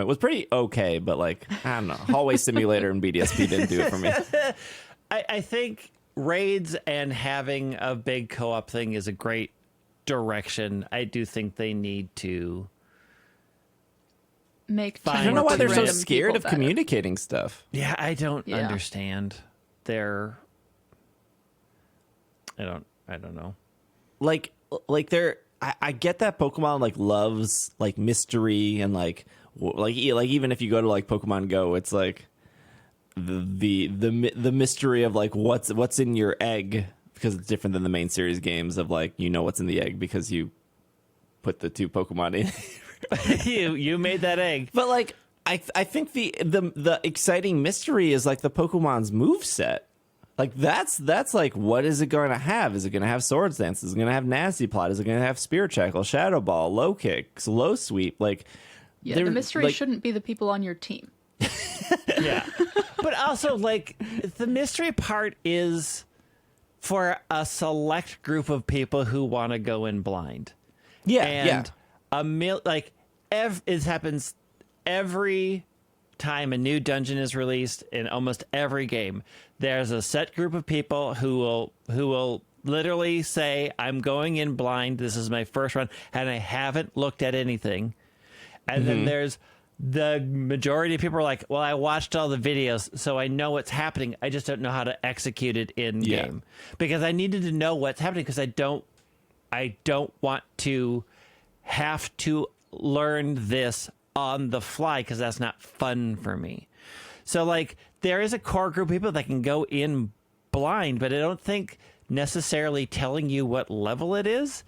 [SPEAKER 1] was pretty okay, but like, I don't know, Hallway Simulator and BDSP didn't do it for me.
[SPEAKER 2] I think raids and having a big co-op thing is a great direction. I do think they need to
[SPEAKER 3] Make
[SPEAKER 2] I
[SPEAKER 1] I don't know why they're so
[SPEAKER 3] random
[SPEAKER 1] scared
[SPEAKER 3] people
[SPEAKER 1] of
[SPEAKER 3] better.
[SPEAKER 1] communicating stuff.
[SPEAKER 2] Yeah, I don't
[SPEAKER 3] Yeah.
[SPEAKER 2] understand their. I don't know.
[SPEAKER 1] Like they're. I get that Pokemon like loves like mystery and like even if you go to like Pokemon Go, it's like the mystery of like what's in your egg, because it's different than the main series games of like what's in the egg because you put the two Pokemon in.
[SPEAKER 2] you made that egg.
[SPEAKER 1] But like I think the exciting mystery is like the Pokemon's moveset. Like that's like, what is it going to have? Is it going to have Swords Dance? Is it going to have Nasty Plot? Is it going to have Spirit Shackle, Shadow Ball, Low Kick, Low Sweep? Like,
[SPEAKER 3] yeah, the mystery shouldn't be the people on your team.
[SPEAKER 2] Yeah, but also like the mystery part is for a select group of people who want to go in blind.
[SPEAKER 1] Yeah,
[SPEAKER 2] and it happens every time a new dungeon is released in almost every game. There's a set group of people who will literally say, I'm going in blind, this is my first run, and I haven't looked at anything. And then there's the majority of people are like, well, I watched all the videos, so I know what's happening. I just don't know how to execute it in game. Because I needed to know what's happening, because I don't want to have to learn this on the fly, because that's not fun for me. So like there is a core group of people that can go in blind, but I don't think necessarily telling you what level it is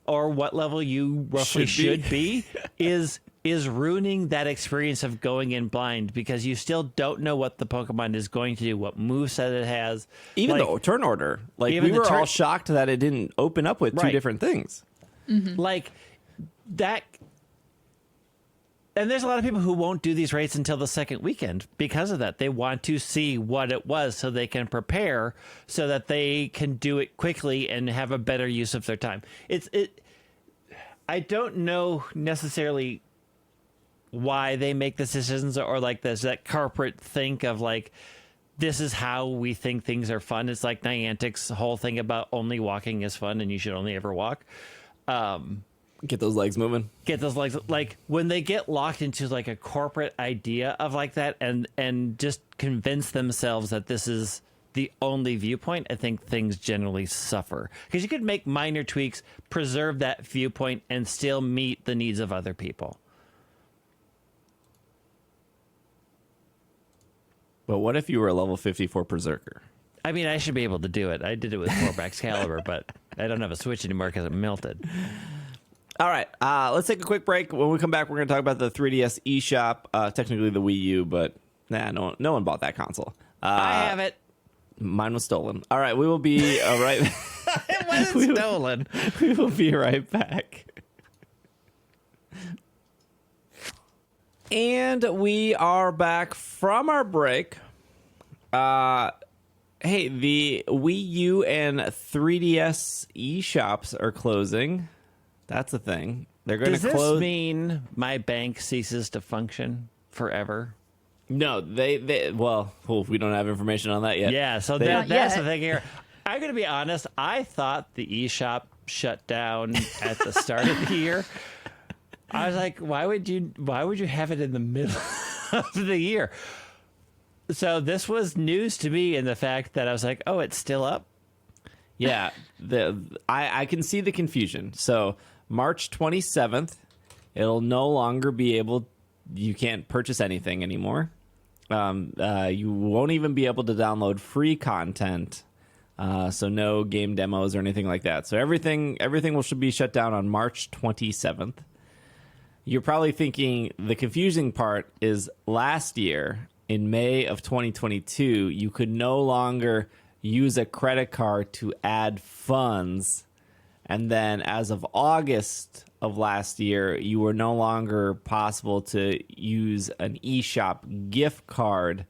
[SPEAKER 2] or what level you roughly should be is ruining that experience of going in blind, because you still don't know what the Pokemon is going to do, what moveset it has.
[SPEAKER 1] Even the turn order. Like we were all shocked that it didn't open up with two different things.
[SPEAKER 2] Like that. And there's a lot of people who won't do these raids until the second weekend because of that. They want to see what it was so they can prepare so that they can do it quickly and have a better use of their time. I don't know necessarily why they make the decisions, or like there's that corporate think of like, this is how we think things are fun. It's like Niantic's whole thing about only walking is fun and you should only ever walk.
[SPEAKER 1] Get those legs moving.
[SPEAKER 2] Get those legs, like when they get locked into like a corporate idea of like that and just convince themselves that this is the only viewpoint, I think things generally suffer, because you could make minor tweaks, preserve that viewpoint, and still meet the needs of other people.
[SPEAKER 1] But what if you were a level 54 Berserker?
[SPEAKER 2] I mean, I should be able to do it. I did it with Corvax Caliber, but I don't have a Switch anymore because it melted.
[SPEAKER 1] All right, let's take a quick break. When we come back, we're going to talk about the 3DS eShop, technically the Wii U, but no one bought that console.
[SPEAKER 2] I have it.
[SPEAKER 1] Mine was stolen. All right, we will be right.
[SPEAKER 2] It wasn't stolen.
[SPEAKER 1] We will be right back. And we are back from our break. Hey, the Wii U and 3DS eShops are closing. That's a thing. They're going to close.
[SPEAKER 2] Does this mean my bank ceases to function forever?
[SPEAKER 1] No, well, we don't have information on that yet.
[SPEAKER 2] Yeah, so that's the thing here. I'm going to be honest. I thought the eShop shut down at the start of the year. I was like, why would you have it in the middle of the year? So this was news to me in the fact that I was like, oh, it's still up?
[SPEAKER 1] Yeah, I can see the confusion. So March 27th, it'll no longer be you can't purchase anything anymore. You won't even be able to download free content. So no game demos or anything like that. So everything should be shut down on March 27th. You're probably thinking the confusing part is last year in May of 2022, you could no longer use a credit card to add funds. And then as of August of last year, you were no longer possible to use an eShop gift card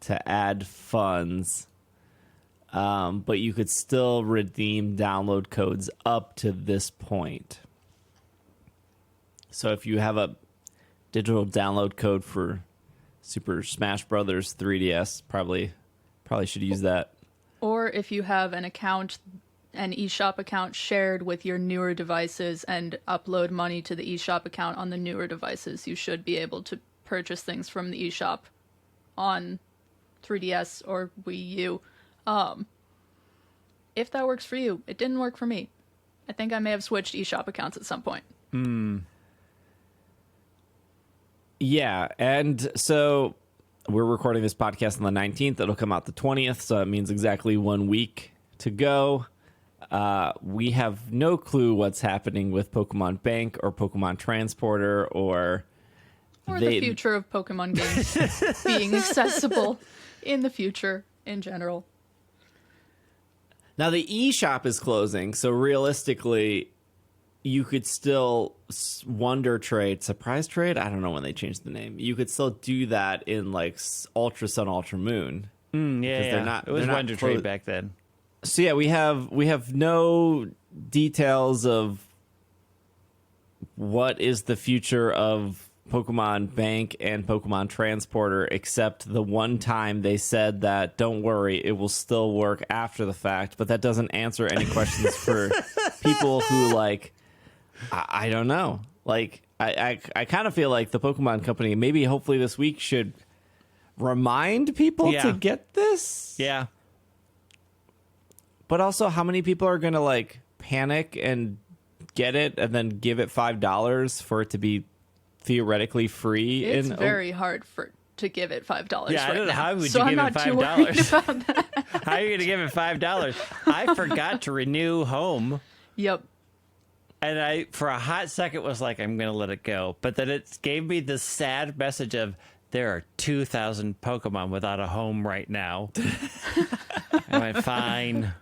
[SPEAKER 1] to add funds. But you could still redeem download codes up to this point. So if you have a digital download code for Super Smash Brothers 3DS, probably should use that.
[SPEAKER 3] Or if you have an eShop account shared with your newer devices and upload money to the eShop account on the newer devices, you should be able to purchase things from the eShop on 3DS or Wii U. If that works for you. It didn't work for me. I think I may have switched eShop accounts at some point.
[SPEAKER 1] Yeah, and so we're recording this podcast on the 19th. It'll come out the 20th, so it means exactly 1 week to go. We have no clue what's happening with Pokemon Bank or Pokemon Transporter or
[SPEAKER 3] the future of Pokemon games being accessible in the future in general.
[SPEAKER 1] Now, the eShop is closing, so realistically, you could still Wonder Trade, Surprise Trade? I don't know when they changed the name. You could still do that in, like, Ultra Sun, Ultra Moon.
[SPEAKER 2] Yeah. It was Wonder Trade back then.
[SPEAKER 1] So, yeah, we have no details of what is the future of Pokemon Bank and Pokemon Transporter, except the one time they said that, don't worry, it will still work after the fact, but that doesn't answer any questions for people who, like, I don't know. Like, I kind of feel like the Pokemon Company, maybe hopefully this week, should remind people to get this.
[SPEAKER 2] Yeah.
[SPEAKER 1] But also, how many people are going to, like, panic and get it and then give it $5 for it to be theoretically free?
[SPEAKER 3] It's very hard to give it $5
[SPEAKER 2] yeah,
[SPEAKER 3] right
[SPEAKER 2] I don't know.
[SPEAKER 3] now.
[SPEAKER 2] How would
[SPEAKER 3] so
[SPEAKER 2] you
[SPEAKER 3] I'm
[SPEAKER 2] give
[SPEAKER 3] not
[SPEAKER 2] it
[SPEAKER 3] too worried
[SPEAKER 2] $5?
[SPEAKER 3] about that.
[SPEAKER 2] How are you going to give it $5? I forgot to renew Home.
[SPEAKER 3] Yep.
[SPEAKER 2] And I, for a hot second, was like, I'm going to let it go. But then it gave me this sad message of, there are 2,000 Pokemon without a home right now. I went, fine.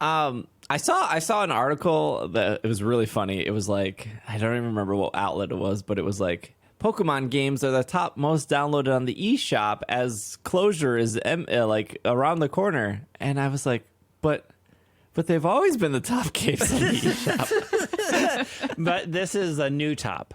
[SPEAKER 1] I saw an article that it was really funny. It was like, I don't even remember what outlet it was, but it was like, Pokemon games are the top most downloaded on the eShop as closure is like around the corner. And I was like, but they've always been the top games on the eShop.
[SPEAKER 2] But this is a new top.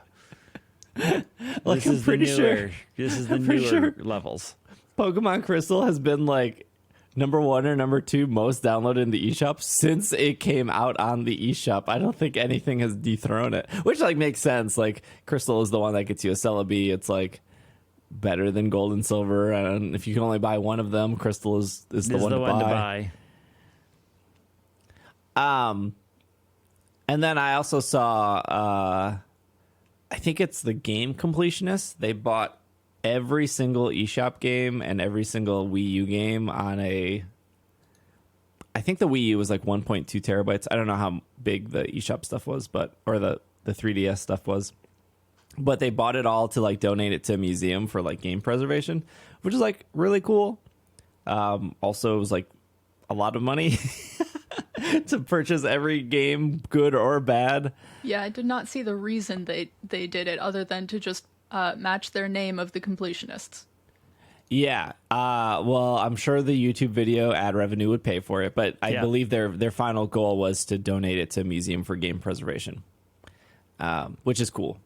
[SPEAKER 1] Like,
[SPEAKER 2] This
[SPEAKER 1] I'm
[SPEAKER 2] is the
[SPEAKER 1] pretty
[SPEAKER 2] newer.
[SPEAKER 1] sure.
[SPEAKER 2] This is the
[SPEAKER 1] I'm pretty
[SPEAKER 2] newer
[SPEAKER 1] sure.
[SPEAKER 2] levels.
[SPEAKER 1] Pokemon Crystal has been like number 1 or number 2 most downloaded in the eShop since it came out on the eShop. I don't think anything has dethroned it, which like makes sense. Like, Crystal is the one that gets you a Celebi. It's like better than Gold and Silver, and if you can only buy one of them, Crystal is the one to buy. And then I also saw I think it's the Game Completionists. They bought every single eShop game and every single Wii U game on I think the Wii U was like 1.2 terabytes. I don't know how big the eShop stuff was, or the 3DS stuff was. But they bought it all to like donate it to a museum for like game preservation, which is like really cool. Also, it was like a lot of money to purchase every game, good or bad.
[SPEAKER 3] Yeah, I did not see the reason they did it other than to just match their name of the completionists.
[SPEAKER 1] Yeah. Well, I'm sure the YouTube video ad revenue would pay for it, but I believe their final goal was to donate it to a museum for game preservation, which is cool.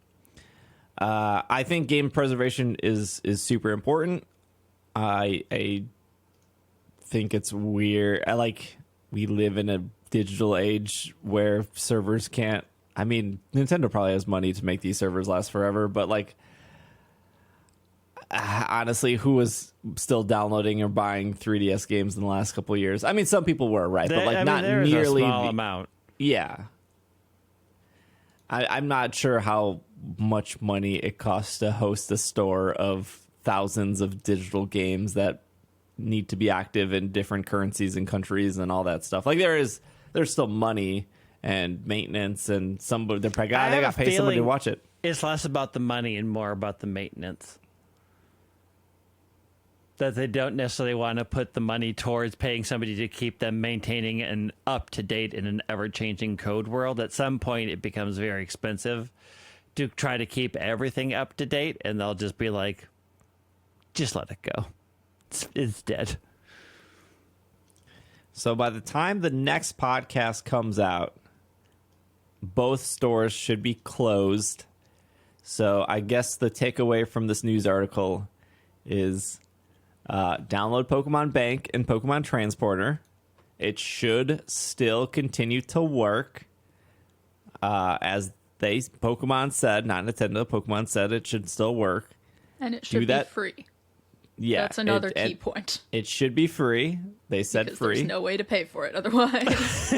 [SPEAKER 1] I think game preservation is super important. I think it's weird. We live in a digital age where servers can't. I mean, Nintendo probably has money to make these servers last forever, but like, honestly, who was still downloading or buying 3DS games in the last couple of years? I mean, some people were, right? But like, not nearly
[SPEAKER 2] a small amount.
[SPEAKER 1] Yeah. I'm not sure how much money it costs to host a store of thousands of digital games that need to be active in different currencies and countries and all that stuff. Like, there's still money and maintenance, and somebody they got to pay somebody to watch it.
[SPEAKER 2] It's less about the money and more about the maintenance. That they don't necessarily want to put the money towards paying somebody to keep them maintaining and up to date in an ever-changing code world. At some point, it becomes very expensive to try to keep everything up to date, and they'll just be like, just let it go. It's dead.
[SPEAKER 1] So by the time the next podcast comes out, both stores should be closed. So I guess the takeaway from this news article is download Pokemon Bank and Pokemon Transporter. It should still continue to work. As Pokemon said, not Nintendo, Pokemon said it should still work.
[SPEAKER 3] And it should be free.
[SPEAKER 1] Yeah.
[SPEAKER 3] That's another key point.
[SPEAKER 1] It should be free. They said
[SPEAKER 3] because
[SPEAKER 1] free.
[SPEAKER 3] There's no way to pay for it otherwise.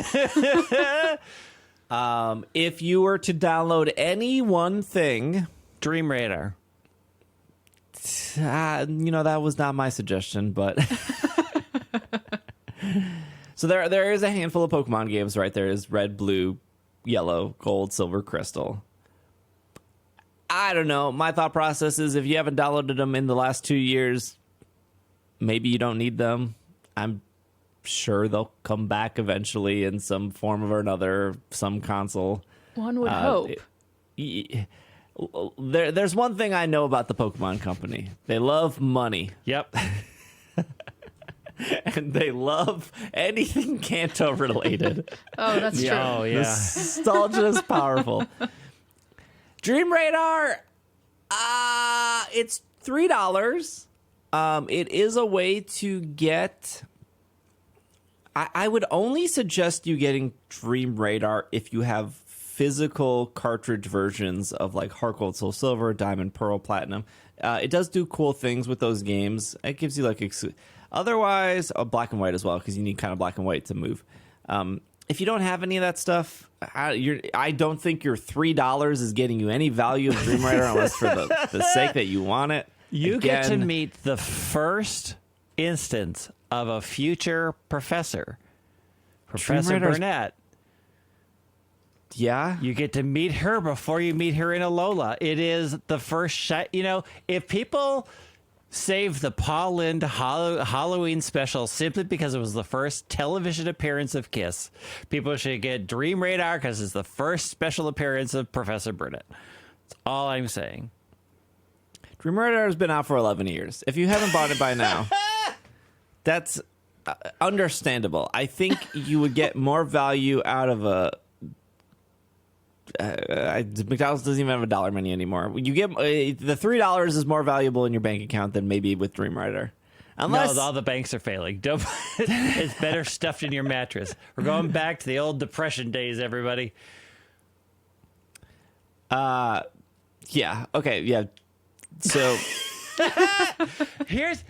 [SPEAKER 1] If you were to download any one thing,
[SPEAKER 2] Dream Radar.
[SPEAKER 1] that was not my suggestion, but so there is a handful of Pokemon games, right? There is Red, Blue, Yellow, Gold, Silver, Crystal. I don't know. My thought process is if you haven't downloaded them in the last 2 years, maybe you don't need them. I'm sure they'll come back eventually in some form or another, some console.
[SPEAKER 3] One would hope.
[SPEAKER 1] There's one thing I know about the Pokemon Company. They love money.
[SPEAKER 2] Yep.
[SPEAKER 1] And they love anything Kanto related.
[SPEAKER 3] Oh, that's true.
[SPEAKER 2] Oh, yeah.
[SPEAKER 1] Nostalgia is powerful. Dream Radar, it's $3. It is a way to get... I would only suggest you getting Dream Radar if you have physical cartridge versions of like Heart Gold, Soul Silver, Diamond, Pearl, Platinum. It does do cool things with those games. It gives you like... Otherwise, black and white as well, because you need kind of black and white to move. If you don't have any of that stuff, I don't think your $3 is getting you any value of Dream Radar unless for the sake that you want it.
[SPEAKER 2] You get to meet the first instance of a future professor, Professor Burnett.
[SPEAKER 1] Yeah?
[SPEAKER 2] You get to meet her before you meet her in Alola. It is the first shot. If people save the Paul Lind Halloween special simply because it was the first television appearance of Kiss, people should get Dream Radar because it's the first special appearance of Professor Burnett. That's all I'm saying.
[SPEAKER 1] Dream Radar has been out for 11 years. If you haven't bought it by now, that's understandable. I think you would get more value out of a... McDonald's doesn't even have a dollar menu anymore. You get the $3 is more valuable in your bank account than maybe with Dream Radar. Unless
[SPEAKER 2] all the banks are failing. It's better stuffed in your mattress. We're going back to the old Depression days, everybody.
[SPEAKER 1] Yeah. Okay. Yeah. So
[SPEAKER 2] here's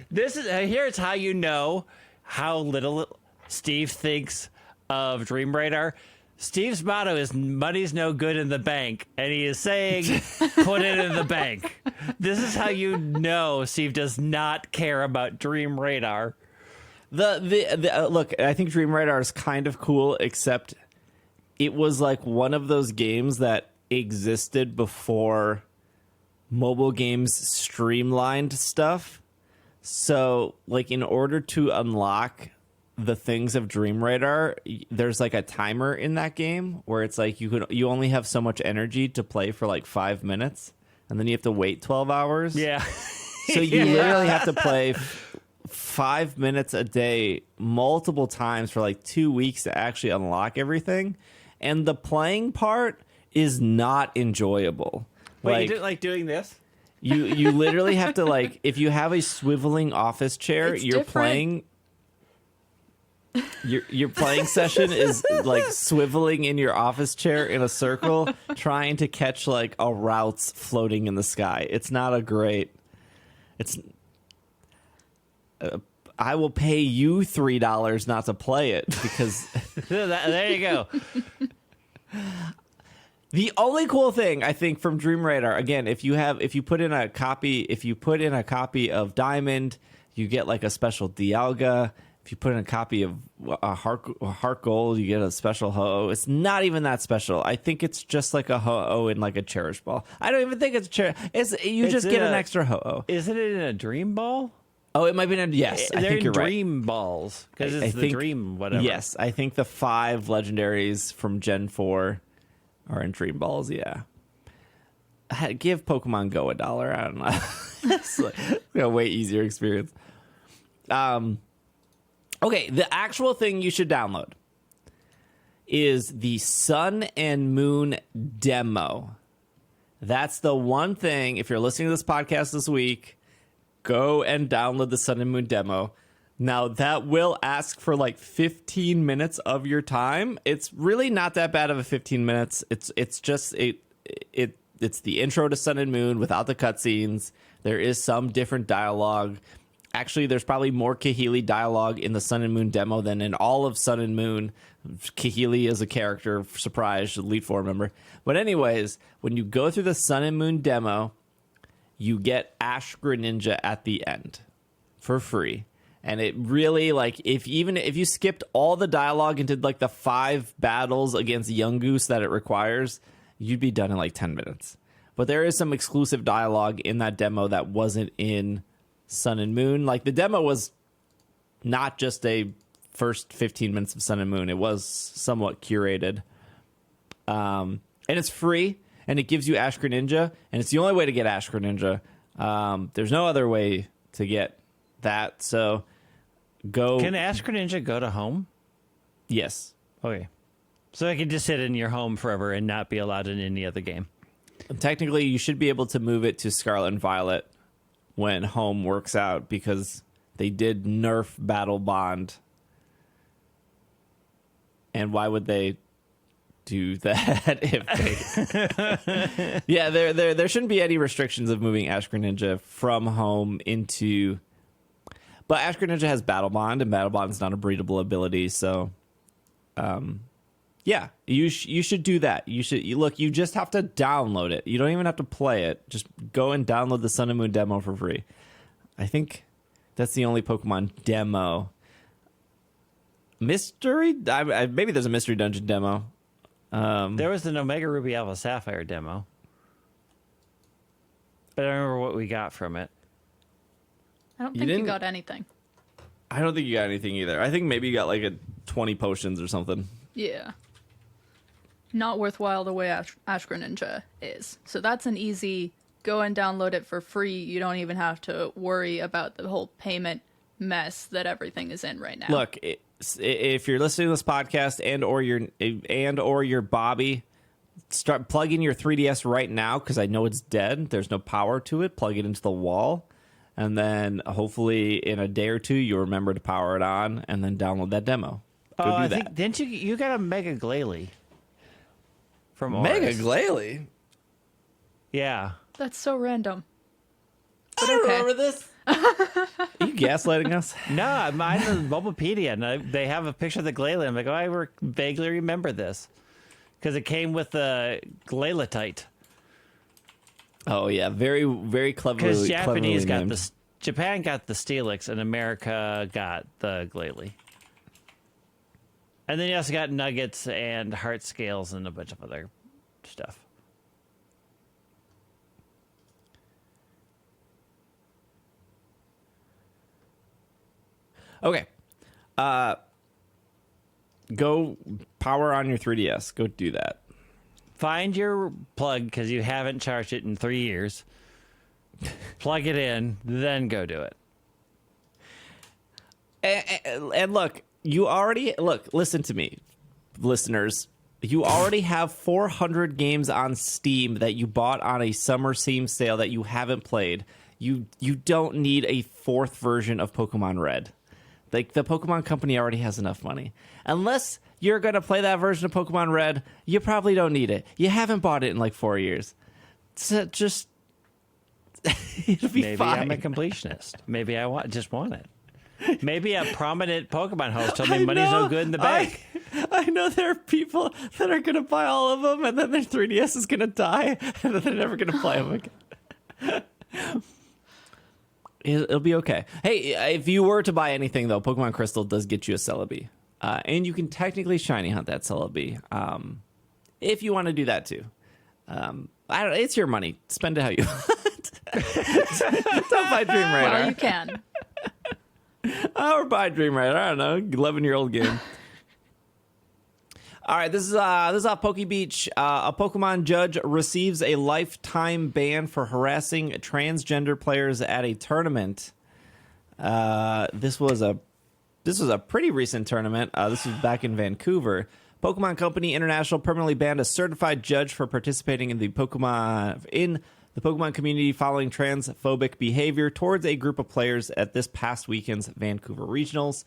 [SPEAKER 2] how you know how little Steve thinks of Dream Radar. Steve's motto is money's no good in the bank, and he is saying, put it in the bank. This is how you know Steve does not care about Dream Radar.
[SPEAKER 1] Look, I think Dream Radar is kind of cool, except it was like one of those games that existed before mobile games streamlined stuff. So, like, in order to unlock the things of Dream Radar, there's like a timer in that game where it's like you only have so much energy to play for like 5 minutes, and then you have to wait 12 hours.
[SPEAKER 2] Yeah.
[SPEAKER 1] So you literally have to play 5 minutes a day multiple times for like 2 weeks to actually unlock everything, and the playing part is not enjoyable.
[SPEAKER 2] Wait, you didn't like doing this?
[SPEAKER 1] You literally have to, like, if you have a swiveling office chair,
[SPEAKER 3] It's
[SPEAKER 1] you're
[SPEAKER 3] different.
[SPEAKER 1] playing. Your playing session is like swiveling in your office chair in a circle, trying to catch like a routes floating in the sky. It's not a great. It's. I will pay you $3 not to play it because
[SPEAKER 2] There you go.
[SPEAKER 1] the only cool thing I think from Dream Radar, again, if you put in a copy of Diamond, you get like a special Dialga. If you put in a copy of Heart Gold, you get a special Ho-Oh. It's not even that special. I think it's just like a Ho-Oh in like a Cherish Ball. I don't even think it's Cherish. You just get an extra Ho-Oh.
[SPEAKER 2] Isn't it in a Dream Ball?
[SPEAKER 1] Oh, it might be yes. I
[SPEAKER 2] They're
[SPEAKER 1] think you're
[SPEAKER 2] in
[SPEAKER 1] right.
[SPEAKER 2] Dream Balls because it's the
[SPEAKER 1] think,
[SPEAKER 2] Dream whatever.
[SPEAKER 1] Yes, I think the 5 legendaries from Gen 4 are in Dream Balls. Yeah. Give Pokemon Go $1. I don't know. It's like a way easier experience. Okay, the actual thing you should download is the Sun and Moon demo. That's the one thing, if you're listening to this podcast this week, go and download the Sun and Moon demo. Now, that will ask for like 15 minutes of your time. It's really not that bad of a 15 minutes. It's just it's the intro to Sun and Moon without the cutscenes. There is some different dialogue. Actually, there's probably more Kahili dialogue in the Sun and Moon demo than in all of Sun and Moon. Kahili is a character, surprise, Elite Four member. But anyways, when you go through the Sun and Moon demo, you get Ash-Greninja at the end for free. And it really, like, if you skipped all the dialogue and did like the 5 battles against Yungoos that it requires, you'd be done in like 10 minutes. But there is some exclusive dialogue in that demo that wasn't in Sun and Moon. Like, the demo was not just a first 15 minutes of Sun and Moon. It was somewhat curated. And it's free, and it gives you Ash-Greninja, and it's the only way to get Ash-Greninja. There's no other way to get that, so go.
[SPEAKER 2] Can Ash-Greninja go to home?
[SPEAKER 1] Yes.
[SPEAKER 2] Okay. So I can just sit in your home forever and not be allowed in any other game.
[SPEAKER 1] Technically, you should be able to move it to Scarlet and Violet when home works out, because they did nerf Battle Bond. And why would they do that if they... Yeah, there shouldn't be any restrictions of moving Ash-Greninja from home into... But Ash-Greninja has Battle Bond, and Battle Bond is not a breedable ability, so... Yeah, you should do that. You just have to download it. You don't even have to play it. Just go and download the Sun and Moon demo for free. I think that's the only Pokemon demo. Mystery? Maybe there's a Mystery Dungeon demo.
[SPEAKER 2] There was an Omega Ruby Alpha Sapphire demo. But I don't remember what we got from it.
[SPEAKER 3] I don't think you got anything.
[SPEAKER 1] I don't think you got anything either. I think maybe you got like 20 potions or something.
[SPEAKER 3] Yeah. Not worthwhile the way Ash-Greninja is. So that's an easy, go and download it for free. You don't even have to worry about the whole payment mess that everything is in right now.
[SPEAKER 1] Look, if you're listening to this podcast and or you're Bobby, start plugging your 3DS right now, because I know it's dead. There's no power to it. Plug it into the wall. And then hopefully in a day or two, you'll remember to power it on and then download that demo. Go do that.
[SPEAKER 2] Didn't you got a Mega Glalie from Oris?
[SPEAKER 1] Mega Glalie?
[SPEAKER 2] Yeah.
[SPEAKER 3] That's so random.
[SPEAKER 1] I don't remember this. Are you gaslighting us?
[SPEAKER 2] No, I'm on the Mobipedia, and they have a picture of the Glalie. I'm like, oh, I vaguely remember this. Because it came with the Glaletite.
[SPEAKER 1] Oh, yeah. Very, very cleverly
[SPEAKER 2] Because Japanese got
[SPEAKER 1] named.
[SPEAKER 2] Japan got the Steelix, and America got the Glalie. And then you also got Nuggets and Heart Scales and a bunch of other stuff.
[SPEAKER 1] Okay. Go power on your 3DS. Go do that.
[SPEAKER 2] Find your plug, because you haven't charged it in 3 years. Plug it in, then go do it.
[SPEAKER 1] And look, listen to me, listeners. You already have 400 games on Steam that you bought on a summer Steam sale that you haven't played. You don't need a 4th version of Pokemon Red. Like, the Pokemon Company already has enough money. Unless you're going to play that version of Pokemon Red, you probably don't need it. You haven't bought it in like 4 years. So just... it'll be
[SPEAKER 2] Maybe
[SPEAKER 1] fine.
[SPEAKER 2] I'm a completionist. Maybe I just want it. Maybe a prominent Pokemon host told me money's no good in the bank.
[SPEAKER 1] I know there are people that are going to buy all of them, and then their 3DS is going to die, and then they're never going to play them again. It'll be okay. Hey, if you were to buy anything, though, Pokemon Crystal does get you a Celebi. And you can technically shiny hunt that Celebi if you want to do that, too. It's your money. Spend it how you want. Don't buy Dream Radar.
[SPEAKER 3] Well, you can.
[SPEAKER 1] Or buy Dream Radar. I don't know. 11-year-old game. All right, this is off Poke Beach. A Pokemon judge receives a lifetime ban for harassing transgender players at a tournament. This was a pretty recent tournament. This was back in Vancouver. Pokemon Company International permanently banned a certified judge for participating in the Pokemon community following transphobic behavior towards a group of players at this past weekend's Vancouver Regionals.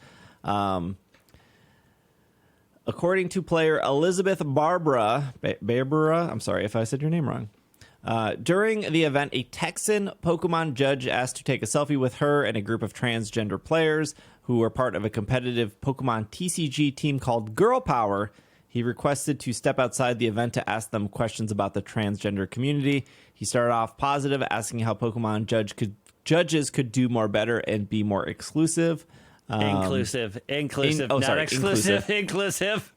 [SPEAKER 1] According to player Elizabeth Barbara, I'm sorry if I said your name wrong. During the event, a Texan Pokemon judge asked to take a selfie with her and a group of transgender players who were part of a competitive Pokemon TCG team called Girl Power. He requested to step outside the event to ask them questions about the transgender community. He started off positive, asking how Pokemon judges could do more better and be more exclusive.
[SPEAKER 2] Inclusive, not exclusive, inclusive.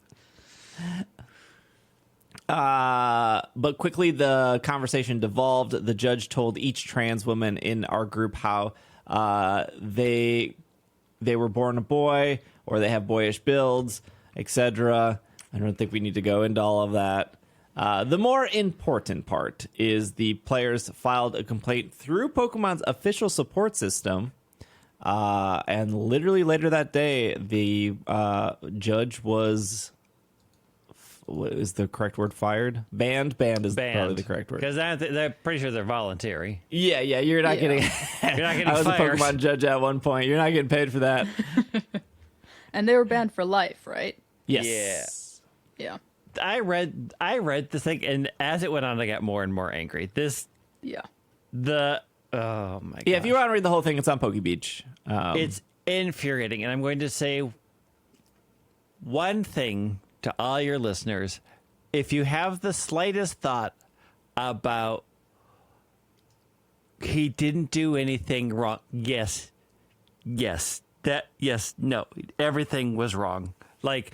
[SPEAKER 1] But quickly the conversation devolved. The judge told each trans woman in our group how they were born a boy or they have boyish builds, etc. I don't think we need to go into all of that. The more important part is the players filed a complaint through Pokemon's official support system. And literally later that day, the judge was... What is the correct word? Fired? Banned is probably the correct word.
[SPEAKER 2] Because they're pretty sure they're voluntary.
[SPEAKER 1] Yeah, you're not getting...
[SPEAKER 2] You're not getting
[SPEAKER 1] I was
[SPEAKER 2] fired.
[SPEAKER 1] a Pokemon judge at one point. You're not getting paid for that.
[SPEAKER 3] And they were banned for life, right?
[SPEAKER 1] Yes.
[SPEAKER 3] Yeah.
[SPEAKER 2] I read this thing, and as it went on, I got more and more angry.
[SPEAKER 3] Yeah.
[SPEAKER 2] Oh my god.
[SPEAKER 1] Yeah, if you want to read the whole thing, it's on Poke Beach.
[SPEAKER 2] It's infuriating, and I'm going to say one thing to all your listeners. If you have the slightest thought about he didn't do anything wrong, no, everything was wrong. Like,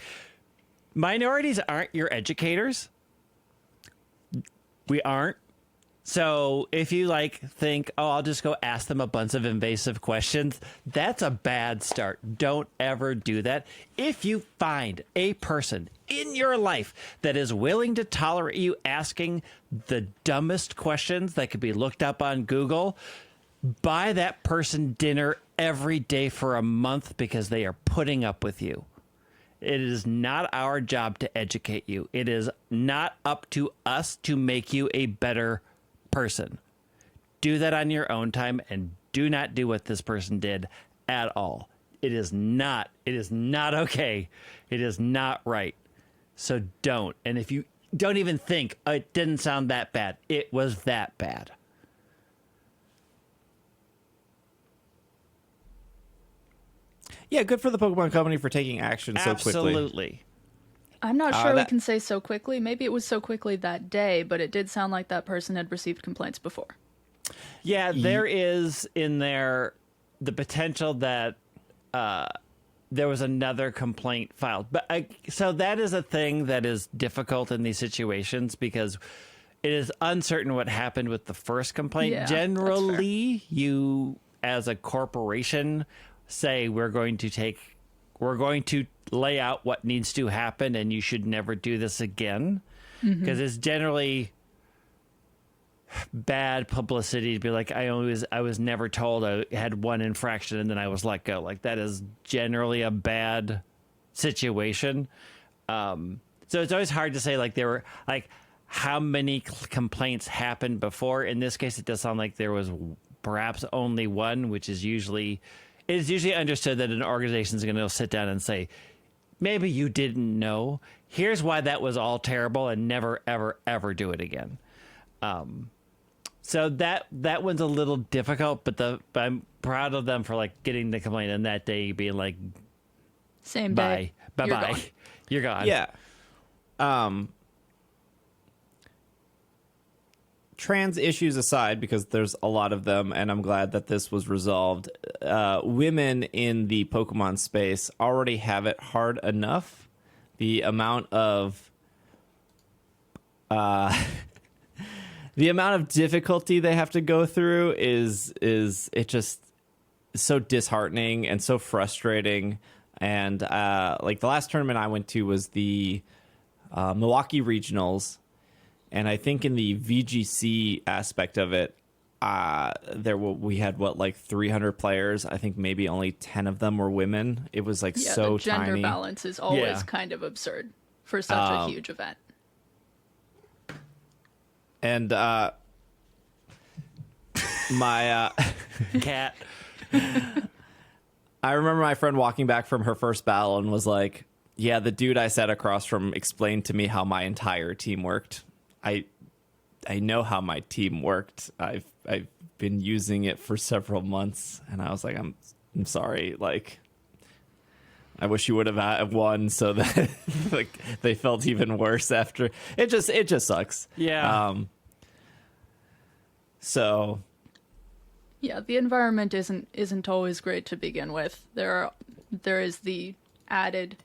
[SPEAKER 2] minorities aren't your educators. We aren't. So if you think, oh, I'll just go ask them a bunch of invasive questions, that's a bad start. Don't ever do that. If you find a person in your life that is willing to tolerate you asking the dumbest questions that could be looked up on Google, buy that person dinner every day for a month because they are putting up with you. It is not our job to educate you. It is not up to us to make you a better person. Do that on your own time and do not do what this person did at all. It is not okay. It is not right. So don't. And if you don't even think, oh, it didn't sound that bad, it was that bad.
[SPEAKER 1] Yeah, good for the Pokemon Company for taking action so quickly.
[SPEAKER 2] Absolutely.
[SPEAKER 3] I'm not sure we
[SPEAKER 1] that-
[SPEAKER 3] can say so quickly. Maybe it was so quickly that day, but it did sound like that person had received complaints before.
[SPEAKER 2] Yeah, there is in there the potential that there was another complaint filed. But so that is a thing that is difficult in these situations because it is uncertain what happened with the first complaint.
[SPEAKER 3] Yeah,
[SPEAKER 2] Generally, you as a corporation say we're going to lay out what needs to happen and you should never do this again, because it's generally bad publicity to be like, I was never told I had one infraction and then I was let go. Like, that is generally a bad situation. So it's always hard to say there were how many complaints happened before. In this case, it does sound like there was perhaps only one, which is usually understood that an organization is going to sit down and say, maybe you didn't know. Here's why that was all terrible and never, ever, ever do it again. So that one's a little difficult, but I'm proud of them for getting the complaint and that day being like,
[SPEAKER 3] Same day.
[SPEAKER 2] Bye. You're gone.
[SPEAKER 1] Yeah. Trans issues aside, because there's a lot of them, and I'm glad that this was resolved. Women in the Pokemon space already have it hard enough. The amount of difficulty they have to go through is it just so disheartening and so frustrating. And the last tournament I went to was the Milwaukee Regionals. And I think in the VGC aspect of it, we had 300 players. I think maybe only 10 of them were women. It was so
[SPEAKER 3] the gender
[SPEAKER 1] tiny.
[SPEAKER 3] balance is always kind of absurd for such a huge event.
[SPEAKER 1] And my
[SPEAKER 2] Cat.
[SPEAKER 1] I remember my friend walking back from her first battle and was like, "Yeah, the dude I sat across from explained to me how my entire team worked. I know how my team worked. I've been using it for several months." And I was like, I'm sorry. I wish you would have won so that like they felt even worse after. It just sucks.
[SPEAKER 2] Yeah.
[SPEAKER 1] So
[SPEAKER 3] Yeah, the environment isn't always great to begin with. There is the added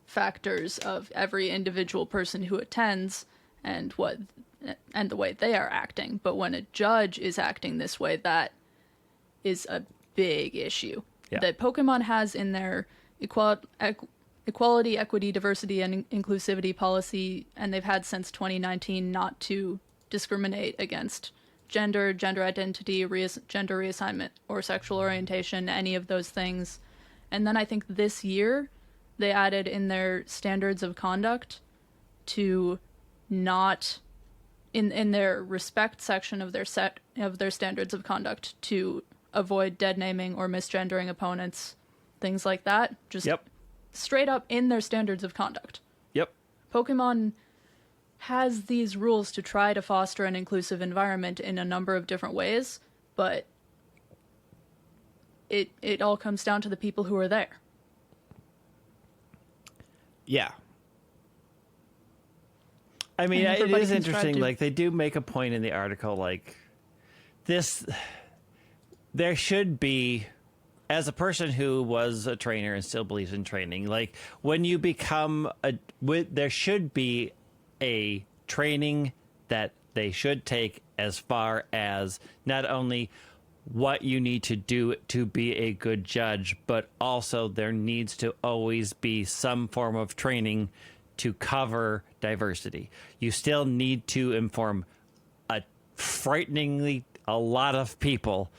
[SPEAKER 3] factors of every individual person who attends and the way they are acting. But when a judge is acting this way, that is a big issue that Pokemon has in their equality, equity, diversity, and inclusivity policy, and they've had since 2019 not to discriminate against gender identity, gender reassignment, or sexual orientation, any of those things. And then I think this year they added in their standards of conduct to not in their respect section of their standards of conduct to avoid dead naming or misgendering opponents, things like that. Just straight up in their standards of conduct.
[SPEAKER 2] Yep.
[SPEAKER 3] Pokemon has these rules to try to foster an inclusive environment in a number of different ways, but it all comes down to the people who are there.
[SPEAKER 1] yeah.
[SPEAKER 2] I mean,
[SPEAKER 3] And
[SPEAKER 2] it
[SPEAKER 3] everybody
[SPEAKER 2] is
[SPEAKER 3] can strive
[SPEAKER 2] interesting.
[SPEAKER 3] to-
[SPEAKER 2] Like, they do make a point in the article, like, there should be, as a person who was a trainer and still believes in training, like, when you become there should be a training that they should take as far as not only what you need to do to be a good judge, but also there needs to always be some form of training to cover diversity. You still need to inform a lot of people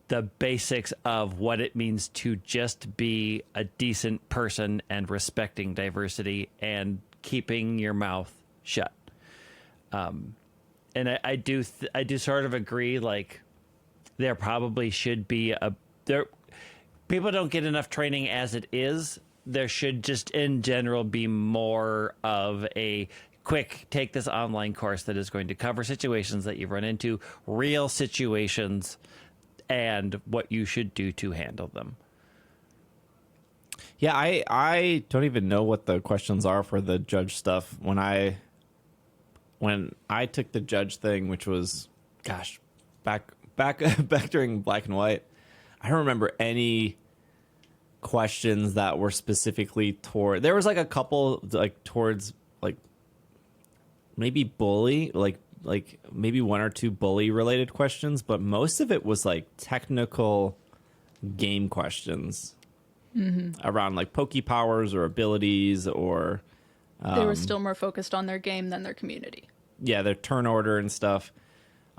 [SPEAKER 2] the basics of what it means to just be a decent person and respecting diversity and keeping your mouth shut. And I do sort of agree, like, there probably should be people don't get enough training as it is. There should just in general be more of a quick take this online course that is going to cover situations that you run into, real situations, and what you should do to handle them.
[SPEAKER 1] Yeah, I don't even know what the questions are for the judge stuff. When I took the judge thing, which was, gosh, back during Black and White, I don't remember any questions that were specifically toward. There was like a couple like towards like maybe bully, like maybe one or two bully related questions, but most of it was like technical game questions around like Poke powers or abilities or
[SPEAKER 3] They were still more focused on their game than their community.
[SPEAKER 1] yeah, their turn order and stuff.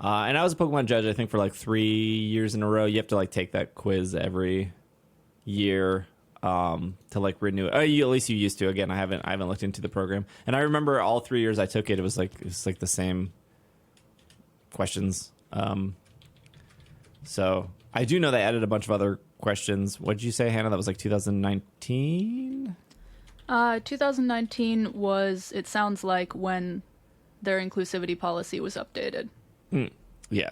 [SPEAKER 1] And I was a Pokemon judge, I think, for like 3 years in a row. You have to like take that quiz every year to like renew it. At least you used to. Again, I haven't looked into the program. And I remember all 3 years I took it, it was like the same questions. So I do know they added a bunch of other questions. What did you say, Hannah? That was like 2019?
[SPEAKER 3] 2019 was, it sounds like, when their inclusivity policy was updated.
[SPEAKER 1] Yeah.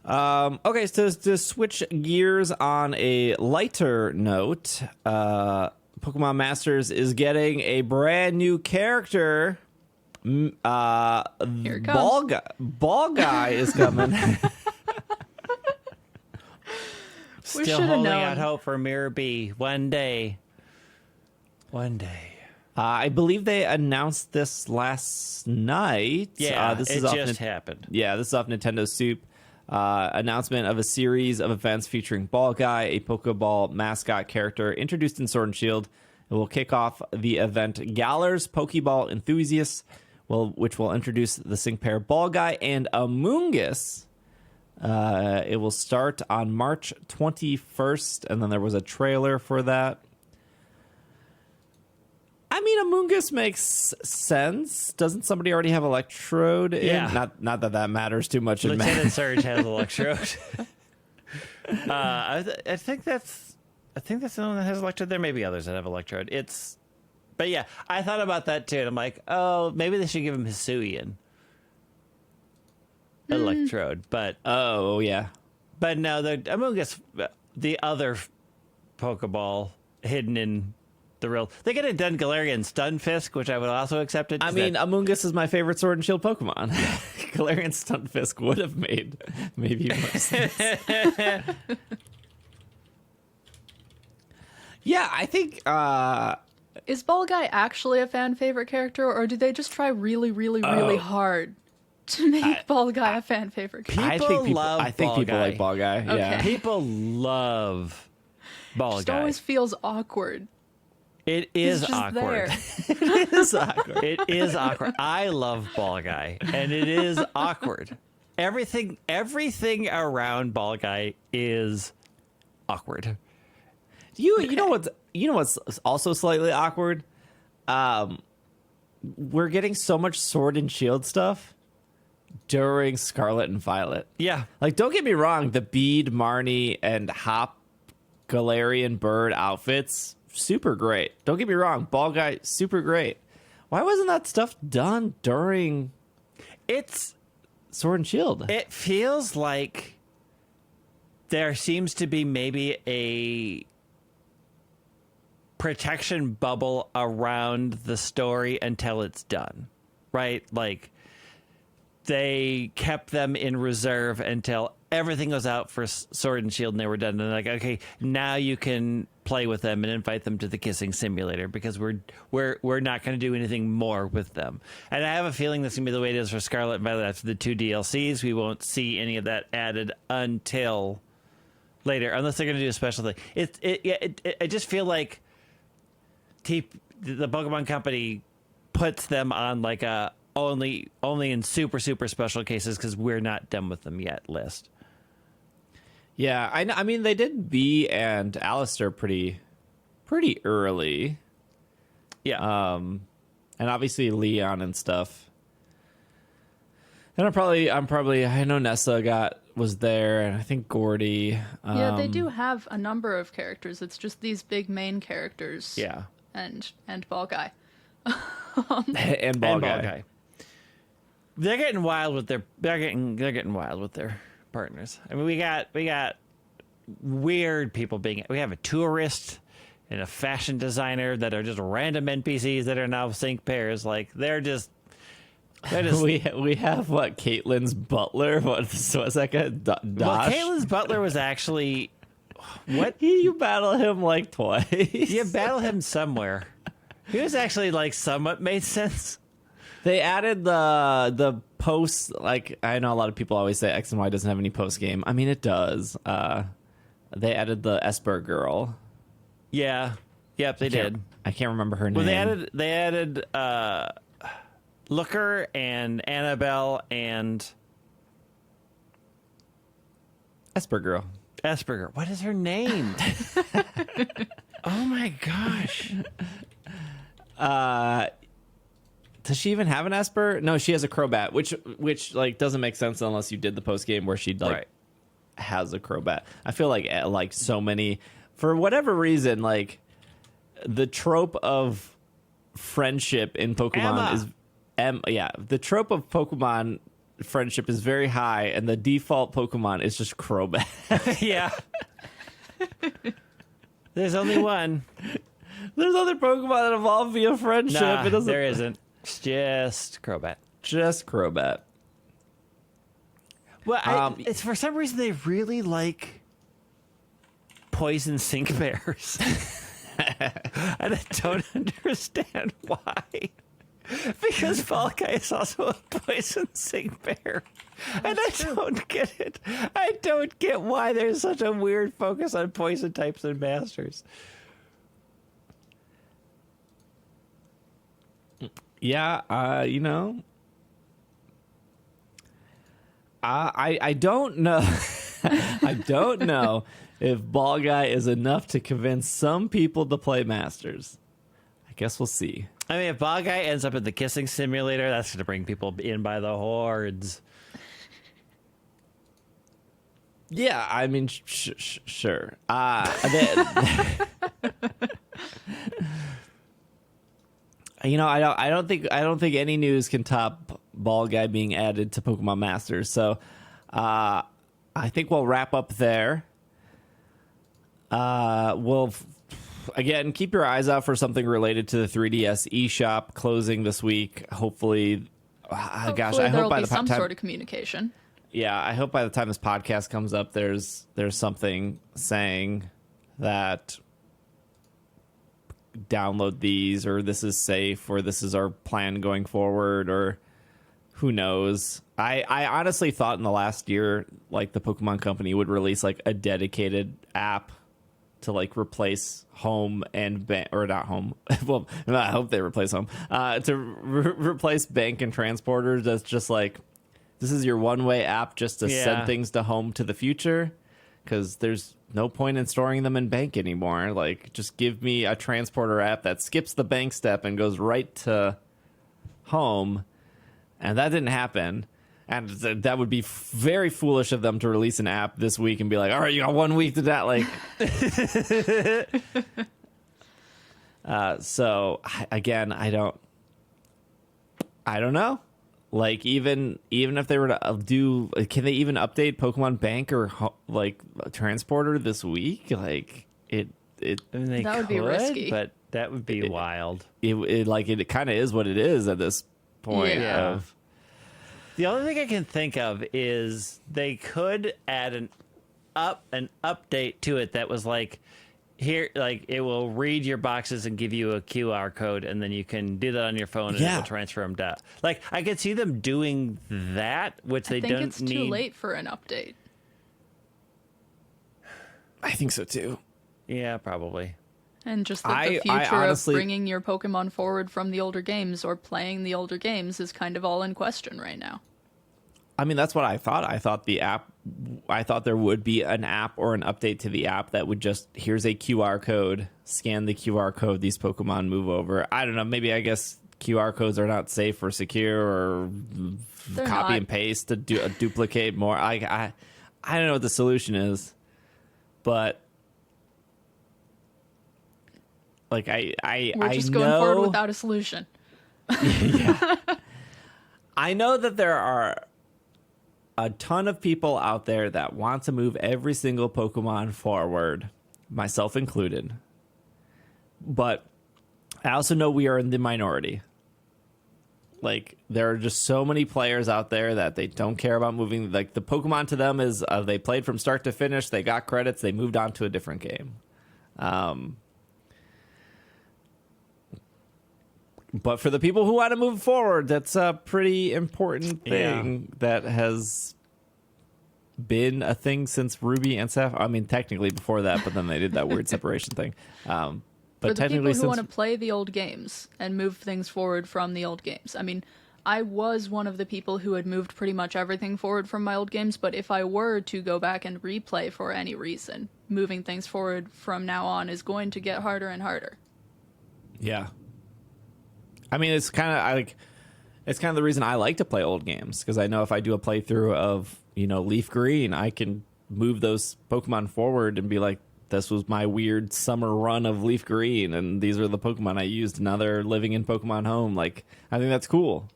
[SPEAKER 1] Okay, so to switch gears on a lighter note, Pokemon Masters is getting a brand new character.
[SPEAKER 3] Here it comes.
[SPEAKER 1] Ball guy is coming.
[SPEAKER 3] We
[SPEAKER 2] Still
[SPEAKER 3] should have
[SPEAKER 2] holding
[SPEAKER 3] known.
[SPEAKER 2] out hope for Mirror B. One day.
[SPEAKER 1] I believe they announced this last night.
[SPEAKER 2] Yeah,
[SPEAKER 1] this
[SPEAKER 2] it
[SPEAKER 1] is off
[SPEAKER 2] just happened.
[SPEAKER 1] Yeah, this is off Nintendo Soup. Announcement of a series of events featuring Ball Guy, a Pokeball mascot character introduced in Sword and Shield. It will kick off the event Galar's Pokeball Enthusiasts, which will introduce the sync pair Ball Guy and Amoonguss. It will start on March 21st, and then there was a trailer for that. I mean, Amoonguss makes sense. Doesn't somebody already have Electrode in?
[SPEAKER 2] Yeah.
[SPEAKER 1] Not that matters too much in
[SPEAKER 2] Lieutenant
[SPEAKER 1] Math.
[SPEAKER 2] Surge has Electrode. I think that's the one that has Electrode. There may be others that have Electrode. But yeah, I thought about that too, and I'm like, oh, maybe they should give him Hisuian Electrode, but
[SPEAKER 1] Oh, yeah.
[SPEAKER 2] no, Amoonguss the other Pokeball hidden in the real. They could have done Galarian Stunfisk, which I would also accept it.
[SPEAKER 1] I mean, Amoonguss is my favorite Sword and Shield Pokemon. Galarian Stunfisk would have made maybe more sense. Yeah, I think
[SPEAKER 3] Is Ball Guy actually a fan favorite character, or do they just try really, really, really hard to make Ball Guy a fan favorite character?
[SPEAKER 2] love
[SPEAKER 1] I think
[SPEAKER 2] Ball
[SPEAKER 1] people
[SPEAKER 2] Guy.
[SPEAKER 1] like Ball Guy.
[SPEAKER 3] Okay.
[SPEAKER 1] Yeah.
[SPEAKER 2] People love Ball
[SPEAKER 3] It
[SPEAKER 2] Guy.
[SPEAKER 3] always feels awkward.
[SPEAKER 2] It
[SPEAKER 3] He's
[SPEAKER 2] is
[SPEAKER 3] just
[SPEAKER 2] awkward.
[SPEAKER 3] there.
[SPEAKER 1] It's awkward.
[SPEAKER 2] It is awkward. I love Ball Guy, and it is awkward. Everything around Ball Guy is awkward.
[SPEAKER 1] You know what's also slightly awkward? We're getting so much Sword and Shield stuff during Scarlet and Violet.
[SPEAKER 2] Yeah.
[SPEAKER 1] Like, don't get me wrong, the Bead, Marnie, and Hop Galarian Bird outfits, super great. Don't get me wrong, Ball Guy, super great. Why wasn't that stuff done during Sword and Shield?
[SPEAKER 2] It feels like there seems to be maybe a protection bubble around the story until it's done, right? Like, they kept them in reserve until everything was out for Sword and Shield and they were done. And like, okay, now you can play with them and invite them to the kissing simulator because we're not going to do anything more with them. And I have a feeling that's going to be the way it is for Scarlet and Violet after the 2 DLCs. We won't see any of that added until later, unless they're going to do a special thing. I just feel like the Pokemon Company puts them on like a only in super special cases because we're not done with them yet list.
[SPEAKER 1] Yeah, I mean, they did B and Alistair pretty early.
[SPEAKER 2] Yeah.
[SPEAKER 1] And obviously Leon and stuff. And I know Nessa was there, and I think Gordy.
[SPEAKER 3] Yeah, they do have a number of characters. It's just these big main characters.
[SPEAKER 1] Yeah.
[SPEAKER 3] And Ball Guy.
[SPEAKER 1] and Ball Guy.
[SPEAKER 2] They're getting wild with their partners. I mean, we got weird people we have a tourist and a fashion designer that are just random NPCs that are now sync pairs. Like they're just
[SPEAKER 1] we have what, Caitlin's butler? What's that guy? Dosh?
[SPEAKER 2] Well, Caitlin's butler was actually what?
[SPEAKER 1] You battle him like twice.
[SPEAKER 2] You battle him somewhere. He was actually like somewhat made sense.
[SPEAKER 1] They added the post, like, I know a lot of people always say X and Y doesn't have any post game. I mean, it does. They added the Esper girl.
[SPEAKER 2] Yeah. Yep, they did.
[SPEAKER 1] I can't remember her name.
[SPEAKER 2] Well, they added Looker and Annabelle and
[SPEAKER 1] Esper girl.
[SPEAKER 2] Asperger. What is her name? Oh my gosh.
[SPEAKER 1] Does she even have an Esper? No, she has a Crobat, which like doesn't make sense unless you did the post game where she like has a Crobat. I feel like so many, for whatever reason, like the trope of friendship in Pokemon the trope of Pokemon friendship is very high, and the default Pokemon is just Crobat.
[SPEAKER 2] Yeah. There's only one.
[SPEAKER 1] There's other Pokemon that evolve via friendship.
[SPEAKER 2] Nah,
[SPEAKER 1] It doesn't.
[SPEAKER 2] there isn't. It's just Crobat.
[SPEAKER 1] Just Crobat.
[SPEAKER 2] Well, it's for some reason they really like poison sync bears. And I don't understand why. Because Fall Guy is also a poison sync bear. And I don't get it. I don't get why there's such a weird focus on poison types and masters.
[SPEAKER 1] Yeah, I don't know. I don't know if Ball Guy is enough to convince some people to play Masters. I guess we'll see.
[SPEAKER 2] I mean, if Ball Guy ends up in the kissing simulator, that's going to bring people in by the hordes.
[SPEAKER 1] Yeah, I mean, sure. I don't think any news can top Ball Guy being added to Pokemon Masters. So, I think we'll wrap up there. Again, keep your eyes out for something related to the 3DS eShop closing this week. Hopefully, gosh, I
[SPEAKER 3] there'll
[SPEAKER 1] hope by
[SPEAKER 3] be
[SPEAKER 1] the
[SPEAKER 3] some
[SPEAKER 1] time,
[SPEAKER 3] sort of communication.
[SPEAKER 1] yeah, I hope by the time this podcast comes up, there's something saying that download these, or this is safe, or this is our plan going forward, or who knows. I honestly thought in the last year, like, the Pokemon Company would release like a dedicated app to like replace home and bank, or not home. Well, I hope they replace home, to replace bank and transporters. That's just like, this is your one-way app just to send things to home to the future, because there's no point in storing them in bank anymore. Like, just give me a transporter app that skips the bank step and goes right to home. And that didn't happen. And that would be very foolish of them to release an app this week and be like, all right, you got 1 week to that. Like, so again, I don't know. Like, even if they were to can they even update Pokemon Bank or like Transporter this week? Like, I
[SPEAKER 2] mean, they
[SPEAKER 3] That would be risky.
[SPEAKER 2] but that would be wild.
[SPEAKER 1] It kind of is what it is at this point.
[SPEAKER 3] Yeah.
[SPEAKER 2] The only thing I can think of is they could add an update to it that was like, here, like, it will read your boxes and give you a QR code, and then you can do that on your phone, and it will transfer them to. Like, I could see them doing that, which they don't need.
[SPEAKER 3] I think it's too late for an update.
[SPEAKER 1] I think so too.
[SPEAKER 2] Yeah, probably.
[SPEAKER 3] And just that the future honestly, of bringing your Pokemon forward from the older games or playing the older games is kind of all in question right now.
[SPEAKER 1] I mean, that's what I thought. I thought there would be an app or an update to the app that would just, here's a QR code, scan the QR code, these Pokemon move over. I don't know. Maybe, I guess QR codes are not safe or secure, or copy and paste to duplicate more. I don't know what the solution is, but like,
[SPEAKER 3] we're just going forward without a solution.
[SPEAKER 1] Yeah. I know that there are a ton of people out there that want to move every single Pokemon forward, myself included. But I also know we are in the minority. Like, there are just so many players out there that they don't care about moving. Like, the Pokemon to them is they played from start to finish, they got credits, they moved on to a different game. But for the people who want to move forward, that's a pretty important thing that has been a thing since Ruby and Sapphire. I mean, technically before that, but then they did that weird separation thing. But
[SPEAKER 3] for the
[SPEAKER 1] technically,
[SPEAKER 3] people who want to play the old games and move things forward from the old games. I mean, I was one of the people who had moved pretty much everything forward from my old games, but if I were to go back and replay for any reason, moving things forward from now on is going to get harder and harder.
[SPEAKER 1] Yeah. I mean, it's kind of the reason I like to play old games, because I know if I do a playthrough of, Leaf Green, I can move those Pokemon forward and be like, this was my weird summer run of Leaf Green, and these are the Pokemon I used, and now they're living in Pokemon Home. Like, I think that's cool.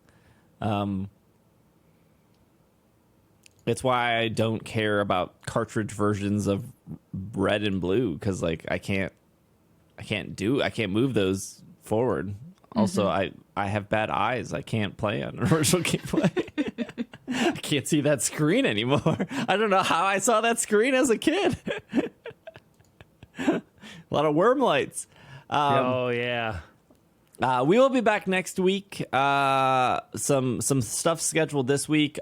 [SPEAKER 1] It's why I don't care about cartridge versions of Red and Blue, because like I can't move those forward. Also, I have bad eyes. I can't play on original gameplay. I can't see that screen anymore. I don't know how I saw that screen as a kid. A lot of worm lights.
[SPEAKER 2] Oh, yeah.
[SPEAKER 1] We will be back next week. Some stuff scheduled this week.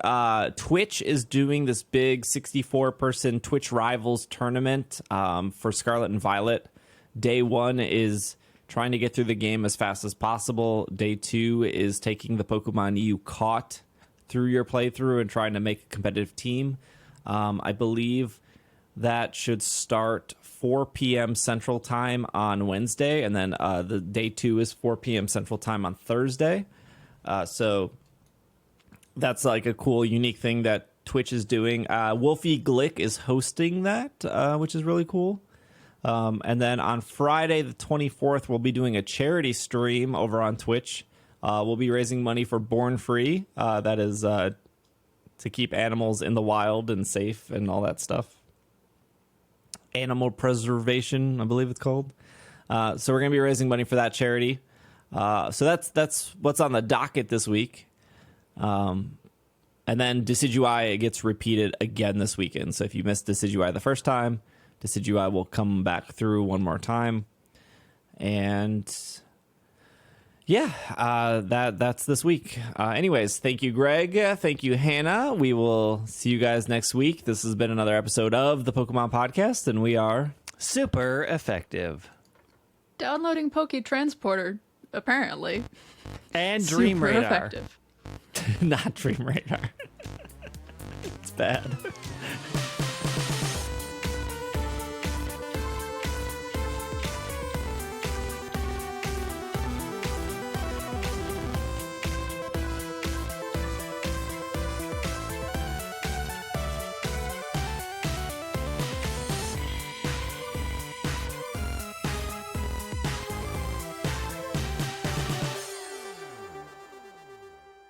[SPEAKER 1] Twitch is doing this big 64-person Twitch Rivals tournament for Scarlet and Violet. Day 1 is trying to get through the game as fast as possible. Day 2 is taking the Pokemon you caught through your playthrough and trying to make a competitive team. I believe that should start 4 p.m. Central Time on Wednesday, and then the day 2 is 4 p.m. Central Time on Thursday. So that's like a cool, unique thing that Twitch is doing. Wolfie Glick is hosting that, which is really cool. And then on Friday, the 24th, we'll be doing a charity stream over on Twitch. We'll be raising money for Born Free. That is to keep animals in the wild and safe and all that stuff. animal preservation, I believe it's called. So we're going to be raising money for that charity. So that's what's on the docket this week. And then Decidueye gets repeated again this weekend. So if you missed Decidueye the first time, Decidueye will come back through one more time. And yeah, that's this week. Anyways, thank you, Greg. Thank you, Hannah. We will see you guys next week. This has been another episode of the Pokemon Podcast, and we are
[SPEAKER 2] super effective.
[SPEAKER 3] Downloading Poke Transporter, apparently.
[SPEAKER 2] And Dream
[SPEAKER 3] Super
[SPEAKER 2] Radar.
[SPEAKER 3] effective.
[SPEAKER 1] not Dream Radar. It's bad.